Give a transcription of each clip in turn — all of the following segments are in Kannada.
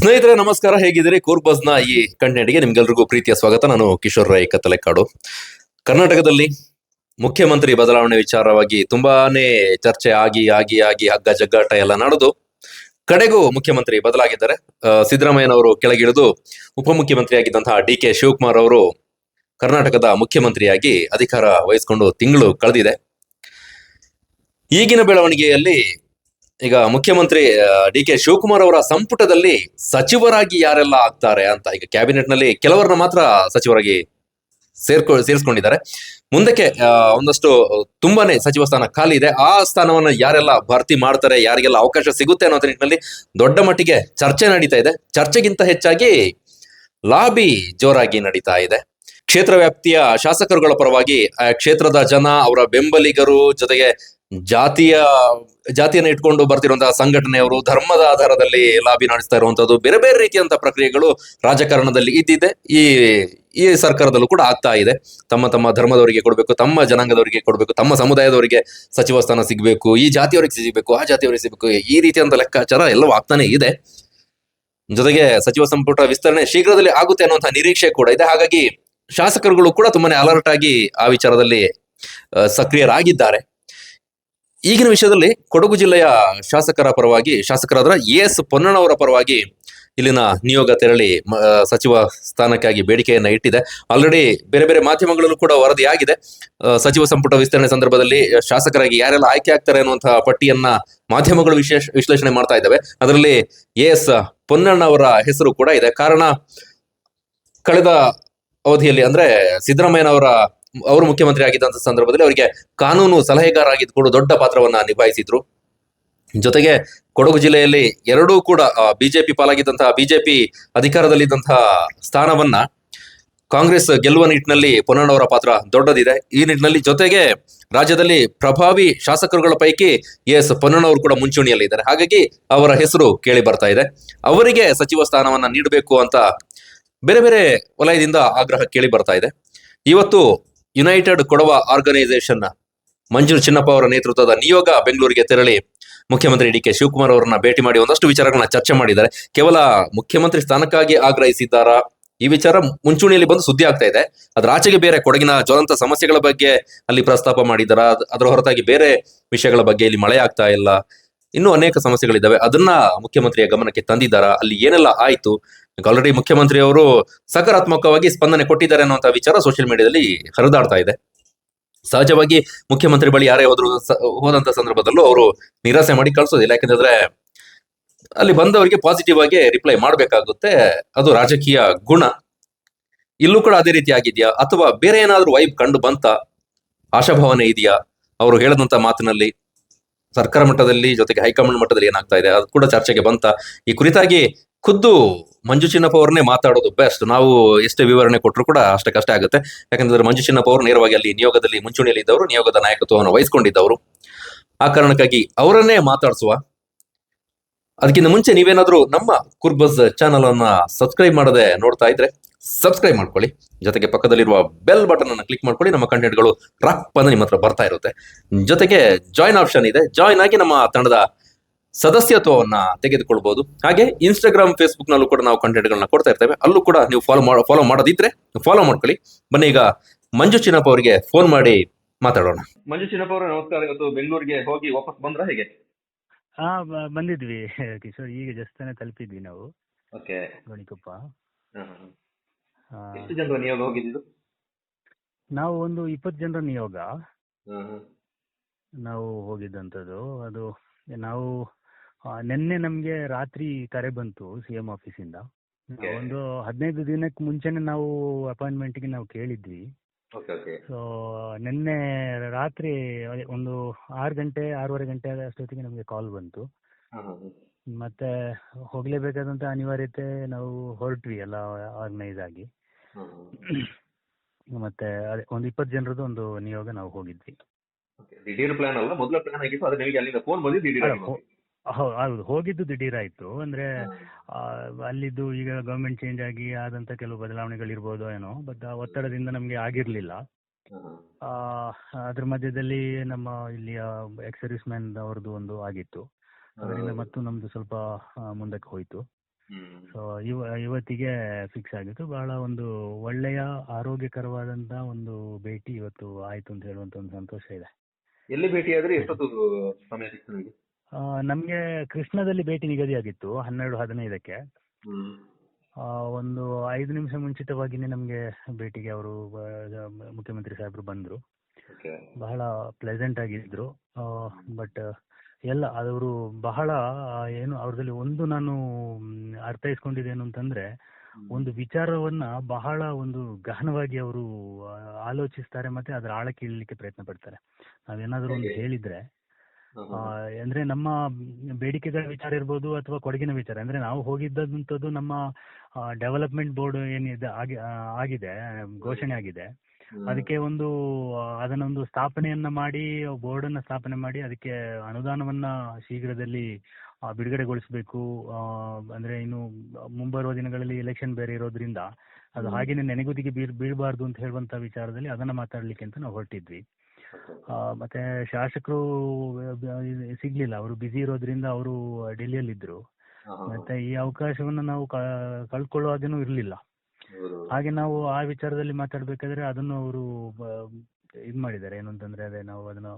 ಸ್ನೇಹಿತರೆ ನಮಸ್ಕಾರ, ಹೇಗಿದ್ದೀರಿ? ಕೂರ್ಬಸ್ ನ ಈ ಕಂಟೆಂಟ್ಗೆ ನಿಮ್ಗೆಲ್ರಿಗೂ ಪ್ರೀತಿಯ ಸ್ವಾಗತ. ನಾನು ಕಿಶೋರ್ ರೈ ಕತ್ತಲೆಕಾಡು. ಕರ್ನಾಟಕದಲ್ಲಿ ಮುಖ್ಯಮಂತ್ರಿ ಬದಲಾವಣೆ ವಿಚಾರವಾಗಿ ತುಂಬಾನೇ ಚರ್ಚೆ ಆಗಿ ಆಗಿ ಆಗಿ ಹಗ್ಗ ಜಗ್ಗಾಟ ಎಲ್ಲ ನಡೆದು ಕಡೆಗೂ ಮುಖ್ಯಮಂತ್ರಿ ಬದಲಾಗಿದ್ದಾರೆ. ಸಿದ್ದರಾಮಯ್ಯನವರು ಕೆಳಗಿಳಿದು ಉಪಮುಖ್ಯಮಂತ್ರಿ ಆಗಿದ್ದಂತಹ ಡಿ.ಕೆ. ಶಿವಕುಮಾರ್ ಅವರು ಕರ್ನಾಟಕದ ಮುಖ್ಯಮಂತ್ರಿಯಾಗಿ ಅಧಿಕಾರ ವಹಿಸಿಕೊಂಡು ತಿಂಗಳು ಕಳೆದಿದೆ. ಈಗಿನ ಬೆಳವಣಿಗೆಯಲ್ಲಿ ಈಗ ಮುಖ್ಯಮಂತ್ರಿ ಡಿ.ಕೆ. ಶಿವಕುಮಾರ್ ಅವರ ಸಂಪುಟದಲ್ಲಿ ಸಚಿವರಾಗಿ ಯಾರೆಲ್ಲ ಆಗ್ತಾರೆ ಅಂತ, ಈಗ ಕ್ಯಾಬಿನೆಟ್ ನಲ್ಲಿ ಕೆಲವರನ್ನ ಮಾತ್ರ ಸಚಿವರಾಗಿ ಸೇರಿಸ್ಕೊಂಡಿದ್ದಾರೆ. ಮುಂದಕ್ಕೆ ಒಂದಷ್ಟು ತುಂಬಾನೇ ಸಚಿವ ಸ್ಥಾನ ಖಾಲಿ ಇದೆ. ಆ ಸ್ಥಾನವನ್ನು ಯಾರೆಲ್ಲ ಭರ್ತಿ ಮಾಡ್ತಾರೆ, ಯಾರಿಗೆಲ್ಲ ಅವಕಾಶ ಸಿಗುತ್ತೆ ಅನ್ನೋ ನಿಟ್ಟಿನಲ್ಲಿ ದೊಡ್ಡ ಮಟ್ಟಿಗೆ ಚರ್ಚೆ ನಡೀತಾ ಇದೆ. ಚರ್ಚೆಗಿಂತ ಹೆಚ್ಚಾಗಿ ಲಾಬಿ ಜೋರಾಗಿ ನಡೀತಾ ಇದೆ. ಕ್ಷೇತ್ರ ವ್ಯಾಪ್ತಿಯ ಶಾಸಕರುಗಳ ಪರವಾಗಿ ಕ್ಷೇತ್ರದ ಜನ, ಅವರ ಬೆಂಬಲಿಗರು, ಜೊತೆಗೆ ಜಾತಿಯನ್ನು ಇಟ್ಕೊಂಡು ಬರ್ತಿರುವಂತಹ ಸಂಘಟನೆಯವರು ಧರ್ಮದ ಆಧಾರದಲ್ಲಿ ಲಾಬಿ ನಡೆಸ್ತಾ ಇರುವಂತದ್ದು, ಬೇರೆ ಬೇರೆ ರೀತಿಯಂತಹ ಪ್ರಕ್ರಿಯೆಗಳು ರಾಜಕಾರಣದಲ್ಲಿ ಇದ್ದಿದೆ. ಈ ಸರ್ಕಾರದಲ್ಲೂ ಕೂಡ ಆಗ್ತಾ ಇದೆ. ತಮ್ಮ ತಮ್ಮ ಧರ್ಮದವರಿಗೆ ಕೊಡಬೇಕು, ತಮ್ಮ ಜನಾಂಗದವರಿಗೆ ಕೊಡಬೇಕು, ತಮ್ಮ ಸಮುದಾಯದವರಿಗೆ ಸಚಿವ ಸ್ಥಾನ ಸಿಗಬೇಕು, ಈ ಜಾತಿಯವರಿಗೆ ಸಿಗಬೇಕು, ಆ ಜಾತಿಯವರಿಗೆ ಸಿಗಬೇಕು, ಈ ರೀತಿಯಂತ ಲೆಕ್ಕಾಚಾರ ಎಲ್ಲವೂ ಆಗ್ತಾನೆ ಇದೆ. ಜೊತೆಗೆ ಸಚಿವ ಸಂಪುಟ ವಿಸ್ತರಣೆ ಶೀಘ್ರದಲ್ಲಿ ಆಗುತ್ತೆ ಅನ್ನುವಂತಹ ನಿರೀಕ್ಷೆ ಕೂಡ ಇದೆ. ಹಾಗಾಗಿ ಶಾಸಕರುಗಳು ಕೂಡ ತುಂಬಾನೇ ಅಲರ್ಟ್ ಆಗಿ ಆ ವಿಚಾರದಲ್ಲಿ ಸಕ್ರಿಯರಾಗಿದ್ದಾರೆ. ಈಗಿನ ವಿಷಯದಲ್ಲಿ ಕೊಡಗು ಜಿಲ್ಲೆಯ ಶಾಸಕರಾದ ಎಸ್ ಪೊನ್ನಣ್ಣವರ ಪರವಾಗಿ ಇಲ್ಲಿನ ನಿಯೋಗ ತೆರಳಿ ಸಚಿವ ಸ್ಥಾನಕ್ಕಾಗಿ ಬೇಡಿಕೆಯನ್ನ ಇಟ್ಟಿದೆ. ಆಲ್ರೆಡಿ ಬೇರೆ ಬೇರೆ ಮಾಧ್ಯಮಗಳಲ್ಲೂ ಕೂಡ ವರದಿಯಾಗಿದೆ. ಸಚಿವ ಸಂಪುಟ ವಿಸ್ತರಣೆ ಸಂದರ್ಭದಲ್ಲಿ ಶಾಸಕರಾಗಿ ಯಾರೆಲ್ಲ ಆಯ್ಕೆ ಆಗ್ತಾರೆ ಅನ್ನುವಂತಹ ಪಟ್ಟಿಯನ್ನ ಮಾಧ್ಯಮಗಳು ವಿಶ್ಲೇಷಣೆ ಮಾಡ್ತಾ ಇದ್ದಾವೆ. ಅದರಲ್ಲಿ ಎಸ್ ಪೊನ್ನಣ್ಣವರ ಹೆಸರು ಕೂಡ ಇದೆ. ಕಾರಣ, ಕಳೆದ ಅವಧಿಯಲ್ಲಿ ಅಂದ್ರೆ ಅವರು ಮುಖ್ಯಮಂತ್ರಿ ಆಗಿದ್ದಂತ ಸಂದರ್ಭದಲ್ಲಿ ಅವರಿಗೆ ಕಾನೂನು ಸಲಹೆಗಾರ ಆಗಿದ್ದುಕೊಂಡು ದೊಡ್ಡ ಪಾತ್ರವನ್ನ ನಿಭಾಯಿಸಿದ್ರು. ಜೊತೆಗೆ ಕೊಡಗು ಜಿಲ್ಲೆಯಲ್ಲಿ ಎರಡೂ ಕೂಡ ಬಿಜೆಪಿ ಪಾಲಾಗಿದ್ದಂತಹ, ಬಿಜೆಪಿ ಅಧಿಕಾರದಲ್ಲಿದ್ದಂತಹ ಸ್ಥಾನವನ್ನ ಕಾಂಗ್ರೆಸ್ ಗೆಲ್ಲುವ ನಿಟ್ಟಿನಲ್ಲಿ ಪೊನ್ನಣ್ಣವರ ಪಾತ್ರ ದೊಡ್ಡದಿದೆ. ಈ ನಿಟ್ಟಿನಲ್ಲಿ ಜೊತೆಗೆ ರಾಜ್ಯದಲ್ಲಿ ಪ್ರಭಾವಿ ಶಾಸಕರುಗಳ ಪೈಕಿ ಎಸ್ ಪೊನ್ನಣ್ಣವರು ಕೂಡ ಮುಂಚೂಣಿಯಲ್ಲಿದ್ದಾರೆ. ಹಾಗಾಗಿ ಅವರ ಹೆಸರು ಕೇಳಿ ಬರ್ತಾ ಇದೆ. ಅವರಿಗೆ ಸಚಿವ ಸ್ಥಾನವನ್ನ ನೀಡಬೇಕು ಅಂತ ಬೇರೆ ಬೇರೆ ವಲಯದಿಂದ ಆಗ್ರಹ ಕೇಳಿ ಬರ್ತಾ ಇದೆ. ಇವತ್ತು ಯುನೈಟೆಡ್ ಕೊಡವ ಆರ್ಗನೈಸೇಷನ್ ಮಂಜು ಚಿನ್ನಪ್ಪ ಅವರ ನೇತೃತ್ವದ ನಿಯೋಗ ಬೆಂಗಳೂರಿಗೆ ತೆರಳಿ ಮುಖ್ಯಮಂತ್ರಿ ಡಿ.ಕೆ. ಶಿವಕುಮಾರ್ ಅವರನ್ನ ಭೇಟಿ ಮಾಡಿ ಒಂದಷ್ಟು ವಿಚಾರಗಳನ್ನ ಚರ್ಚೆ ಮಾಡಿದ್ದಾರೆ. ಕೇವಲ ಮುಖ್ಯಮಂತ್ರಿ ಸ್ಥಾನಕ್ಕಾಗಿ ಆಗ್ರಹಿಸಿದ್ದಾರಾ, ಈ ವಿಚಾರ ಮುಂಚೂಣಿಯಲ್ಲಿ ಬಂದು ಸುದ್ದಿ ಆಗ್ತಾ ಇದೆ. ಅದ್ರ ಆಚೆಗೆ ಬೇರೆ ಕೊಡಗಿನ ಜ್ವಲಂತ ಸಮಸ್ಯೆಗಳ ಬಗ್ಗೆ ಅಲ್ಲಿ ಪ್ರಸ್ತಾಪ ಮಾಡಿದಾರ, ಅದರ ಹೊರತಾಗಿ ಬೇರೆ ವಿಷಯಗಳ ಬಗ್ಗೆ ಇಲ್ಲಿ ಮಳೆ ಆಗ್ತಾ ಇಲ್ಲ, ಇನ್ನೂ ಅನೇಕ ಸಮಸ್ಯೆಗಳಿದ್ದಾವೆ, ಅದನ್ನ ಮುಖ್ಯಮಂತ್ರಿಯ ಗಮನಕ್ಕೆ ತಂದಿದ್ದಾರ, ಅಲ್ಲಿ ಏನೆಲ್ಲ ಆಯ್ತು, ಆಲ್ರೆಡಿ ಮುಖ್ಯಮಂತ್ರಿ ಅವರು ಸಕಾರಾತ್ಮಕವಾಗಿ ಸ್ಪಂದನೆ ಕೊಟ್ಟಿದ್ದಾರೆ ಅನ್ನುವಂತಹ ವಿಚಾರ ಸೋಷಿಯಲ್ ಮೀಡಿಯಾದಲ್ಲಿ ಹರಿದಾಡ್ತಾ ಇದೆ. ಸಹಜವಾಗಿ ಮುಖ್ಯಮಂತ್ರಿ ಬಳಿ ಯಾರೇ ಹೋದಂತ ಸಂದರ್ಭದಲ್ಲೂ ಅವರು ನಿರಾಸೆ ಮಾಡಿ ಕಳ್ಸೋದಿಲ್ಲ. ಯಾಕಂದ್ರೆ ಅಲ್ಲಿ ಬಂದವರಿಗೆ ಪಾಸಿಟಿವ್ ಆಗಿ ರಿಪ್ಲೈ ಮಾಡ್ಬೇಕಾಗುತ್ತೆ, ಅದು ರಾಜಕೀಯ ಗುಣ. ಇಲ್ಲೂ ಕೂಡ ಅದೇ ರೀತಿ ಆಗಿದ್ಯಾ, ಅಥವಾ ಬೇರೆ ಏನಾದ್ರೂ ವೈಬ್ ಕಂಡು ಬಂತ, ಆಶಾಭಾವನೆ ಇದೆಯಾ ಅವರು ಹೇಳದಂತ ಮಾತಿನಲ್ಲಿ? ಸರ್ಕಾರ ಮಟ್ಟದಲ್ಲಿ ಜೊತೆಗೆ ಹೈಕಮಾಂಡ್ ಮಟ್ಟದಲ್ಲಿ ಏನಾಗ್ತಾ ಇದೆ ಅದು ಕೂಡ ಚರ್ಚೆಗೆ ಬಂತ? ಈ ಕುರಿತಾಗಿ ಖುದ್ದು ಮಂಜು ಚಿನ್ನಪ್ಪ ಅವ್ರನ್ನೇ ಮಾತಾಡೋದು ಬೆಸ್ಟ್. ನಾವು ಎಷ್ಟೇ ವಿವರಣೆ ಕೊಟ್ಟರು ಕೂಡ ಅಷ್ಟಕ್ಕಷ್ಟೇ ಆಗುತ್ತೆ. ಯಾಕಂದ್ರೆ ಮಂಜು ಚಿನ್ನಪ್ಪ ಅವರು ನೇರವಾಗಿ ಅಲ್ಲಿ ನಿಯೋಗದಲ್ಲಿ ಮುಂಚೂಣಿಯಲ್ಲಿ ಇದ್ದವರು, ನಿಯೋಗದ ನಾಯಕತ್ವವನ್ನು ವಹಿಸಿಕೊಂಡಿದ್ದವರು. ಆ ಕಾರಣಕ್ಕಾಗಿ ಅವರನ್ನೇ ಮಾತಾಡಿಸುವ. ಅದಕ್ಕಿಂತ ಮುಂಚೆ ನೀವೇನಾದ್ರೂ ನಮ್ಮ ಕುರ್ಬಸ್ ಚಾನಲ್ ಅನ್ನ ಸಬ್ಸ್ಕ್ರೈಬ್ ಮಾಡದೆ ನೋಡ್ತಾ ಇದ್ರೆ ಸಬ್ಸ್ಕ್ರೈಬ್ ಮಾಡ್ಕೊಳ್ಳಿ. ಜೊತೆಗೆ ಪಕ್ಕದಲ್ಲಿರುವ ಬೆಲ್ ಬಟನ್ ಅನ್ನು ಕ್ಲಿಕ್ ಮಾಡ್ಕೊಳ್ಳಿ. ನಮ್ಮ ಕಂಟೆಂಟ್ಗಳು ರಪ್ಪ ನಿಮ್ಮ ಹತ್ರ ಬರ್ತಾ ಇರುತ್ತೆ. ಜೊತೆಗೆ ಜಾಯಿನ್ ಆಪ್ಷನ್ ಇದೆ, ಜಾಯಿನ್ ಆಗಿ ನಮ್ಮ ತಂಡದ ಸದಸ್ಯತ್ವವನ್ನ ತೆಗೆದುಕೊಳ್ಬಹುದು. ಹಾಗೆ ಇನ್ಸ್ಟಾಗ್ರಾಮ್, ಫೇಸ್ಬುಕ್ ನಲ್ಲೂ ಕೂಡ ನಾವು ಕಂಟೆಂಟ್ ಗಳನ್ನ ಕೊಡ್ತಾ ಇರ್ತೇವೆ. ಅಲ್ಲೂ ಕೂಡ ನೀವು ಫಾಲೋ ಮಾಡೋದಿದ್ರೆ ಫಾಲೋ ಮಾಡ್ಕೊಳ್ಳಿ. ಬನ್ನಿ ಈಗ ಮಂಜು ಚಿನ್ನಪ್ಪ ಅವರಿಗೆ ಫೋನ್ ಮಾಡಿ ಮಾತಾಡೋಣ. ಮಂಜು ಚಿನ್ನಪ್ಪ ಅವರ ನಮಸ್ಕಾರ. ಇವತ್ತು ಬೆಂಗಳೂರಿಗೆ ಹೋಗಿ ವಾಪಸ್ ಬಂದ್ರ ಹೇಗೆ? ಬಂದಿದ್ವಿ ಕಿಶೋರ್, ಈಗ ಜಸ್ಟ್ ತಲುಪಿದ್ವಿ ನಾವು. ಓಕೆ, ಗೋಣಿಕೊಪ್ಪ. ಎಷ್ಟು ಜನರ ನಿಯೋಗ ಹೋಗಿದ್ದು? ನಾವು ಒಂದು 20 ಜನರ ನಿಯೋಗ ನಾವು ಹೋಗಿದ್ದಂಥದ್ದು. ಅದು ನಾವು ನಿನ್ನೆ ನಮ್ಗೆ ರಾತ್ರಿ ಕರೆ ಬಂತು CM ಆಫೀಸಿಂದ. ಒಂದು 15 ದಿನಕ್ಕೆ ಮುಂಚೆನೆ ನಾವು ಅಪಾಯಿಂಟ್ಮೆಂಟ್ಗೆ ನಾವು ಕೇಳಿದ್ವಿ. ಸೊ ನಿನ್ನೆ ರಾತ್ರಿ ಒಂದು 6:30 ಗಂಟೆ ಅಷ್ಟೊತ್ತಿಗೆ ನಮಗೆ ಕಾಲ್ ಬಂತು. ಮತ್ತೆ ಹೋಗ್ಲೇಬೇಕಾದಂತ ಅನಿವಾರ್ಯತೆ, ನಾವು ಹೊರಟ್ವಿ ಎಲ್ಲ ಆರ್ಗನೈಸ್ ಆಗಿ. ಮತ್ತೆ ಅದೇ ಒಂದು 20 ಜನರದ್ದು ಒಂದು ನಿಯೋಗ ನಾವು ಹೋಗಿದ್ವಿ. ಹೌದು, ಹೋಗಿದ್ದು ದಿಢೀರಾಯ್ತು. ಅಂದ್ರೆ ಅಲ್ಲಿದ್ದು ಈಗ ಗವರ್ಮೆಂಟ್ ಚೇಂಜ್ ಆಗಿ ಆದಂತ ಕೆಲವು ಬದಲಾವಣೆಗಳಿರ್ಬೋದು ಏನೋ, ಬಟ್ ಆ ಒತ್ತಡದಿಂದ ನಮ್ಗೆ ಆಗಿರ್ಲಿಲ್ಲ. ಅದ್ರ ಮಧ್ಯದಲ್ಲಿ ನಮ್ಮ ಇಲ್ಲಿಯ ಎಕ್ಸ್ ಸರ್ವಿಸ್ ಮ್ಯಾನ್ ಅವ್ರದ್ದು ಒಂದು ಆಗಿತ್ತು. ಅದರಿಂದ ಮತ್ತು ನಮ್ದು ಸ್ವಲ್ಪ ಮುಂದಕ್ಕೆ ಹೋಯ್ತು. ಸೊ ಇವತ್ತಿಗೆ ಫಿಕ್ಸ್ ಆಗಿತ್ತು. ಬಹಳ ಒಂದು ಒಳ್ಳೆಯ ಆರೋಗ್ಯಕರವಾದಂತ ಒಂದು ಭೇಟಿ ಇವತ್ತು ಆಯ್ತು ಅಂತ ಹೇಳುವಂತ ಒಂದು ಸಂತೋಷ ಇದೆ. ಎಲ್ಲಿ ಭೇಟಿಯಾದ್ರೆ ಎಷ್ಟೊತ್ತು ಸಮಯ ಸಿಕ್ತು ನಿಮಗೆ? ನಮ್ಗೆ ಕೃಷ್ಣದಲ್ಲಿ ಭೇಟಿ ನಿಗದಿಯಾಗಿತ್ತು 12:15ಕ್ಕೆ. ಒಂದು 5 ನಿಮಿಷ ಮುಂಚಿತವಾಗಿನೇ ನಮ್ಗೆ ಭೇಟಿಗೆ ಅವರು ಮುಖ್ಯಮಂತ್ರಿ ಸಾಹೇಬರು ಬಂದ್ರು. ಬಹಳ ಪ್ಲೆಸೆಂಟ್ ಆಗಿದ್ರು. ಬಟ್ ಎಲ್ಲ ಅವರು ಬಹಳ ಏನು ಅವ್ರದಲ್ಲಿ ಒಂದು ನಾನು ಅರ್ಥೈಸ್ಕೊಂಡಿದ್ದೇನು ಅಂತಂದ್ರೆ, ಒಂದು ವಿಚಾರವನ್ನ ಬಹಳ ಒಂದು ಗಹನವಾಗಿ ಅವರು ಆಲೋಚಿಸ್ತಾರೆ, ಮತ್ತೆ ಅದರ ಆಳಕ್ಕೆ ಇಳಿಲಿಕ್ಕೆ ಪ್ರಯತ್ನ ಪಡ್ತಾರೆ. ನಾವೇನಾದ್ರೂ ಒಂದು ಹೇಳಿದ್ರೆ ಅಂದ್ರೆ ನಮ್ಮ ಬೇಡಿಕೆಗಳ ವಿಚಾರ ಇರ್ಬೋದು ಅಥವಾ ಕೊಡಗಿನ ವಿಚಾರ, ಅಂದ್ರೆ ನಾವು ಹೋಗಿದ್ದಂಥದ್ದು ನಮ್ಮ ಡೆವಲಪ್ಮೆಂಟ್ ಬೋರ್ಡ್ ಏನಿದೆ ಆಗಿದೆ, ಘೋಷಣೆ ಆಗಿದೆ. ಅದಕ್ಕೆ ಅದನ್ನೊಂದು ಸ್ಥಾಪನೆಯನ್ನ ಮಾಡಿ, ಬೋರ್ಡ್ ಅನ್ನ ಸ್ಥಾಪನೆ ಮಾಡಿ ಅದಕ್ಕೆ ಅನುದಾನವನ್ನ ಶೀಘ್ರದಲ್ಲಿ ಬಿಡುಗಡೆಗೊಳಿಸಬೇಕು. ಅಂದ್ರೆ ಇನ್ನು ಮುಂಬರುವ ದಿನಗಳಲ್ಲಿ ಎಲೆಕ್ಷನ್ ಬೇರೆ ಇರೋದ್ರಿಂದ ಅದು ಹಾಗೇನೆ ನೆನೆಗುದಿಗೆ ಬೀಳಬಾರ್ದು ಅಂತ ಹೇಳುವಂತ ವಿಚಾರದಲ್ಲಿ ಅದನ್ನ ಮಾತಾಡ್ಲಿಕ್ಕೆ ಅಂತ ನಾವು ಹೊರಟಿದ್ವಿ. ಮತ್ತೆ ಶಾಸಕರು ಸಿಗ್ಲಿಲ್ಲ, ಅವರು ಬ್ಯುಸಿ ಇರೋದ್ರಿಂದ ಅವರು ಡೆಲ್ಲಿಯಲ್ಲಿದ್ರು. ಮತ್ತೆ ಈ ಅವಕಾಶವನ್ನ ನಾವು ಕಳ್ಕೊಳ್ಳುವಾಗೇನೂ ಇರ್ಲಿಲ್ಲ. ಹಾಗೆ ನಾವು ಆ ವಿಚಾರದಲ್ಲಿ ಮಾತಾಡ್ಬೇಕಾದ್ರೆ ಅದನ್ನು ಅವರು ಇದ್ ಮಾಡಿದ್ದಾರೆ. ಏನು ಅಂತಂದ್ರೆ, ಅದೇ ನಾವು ಅದನ್ನ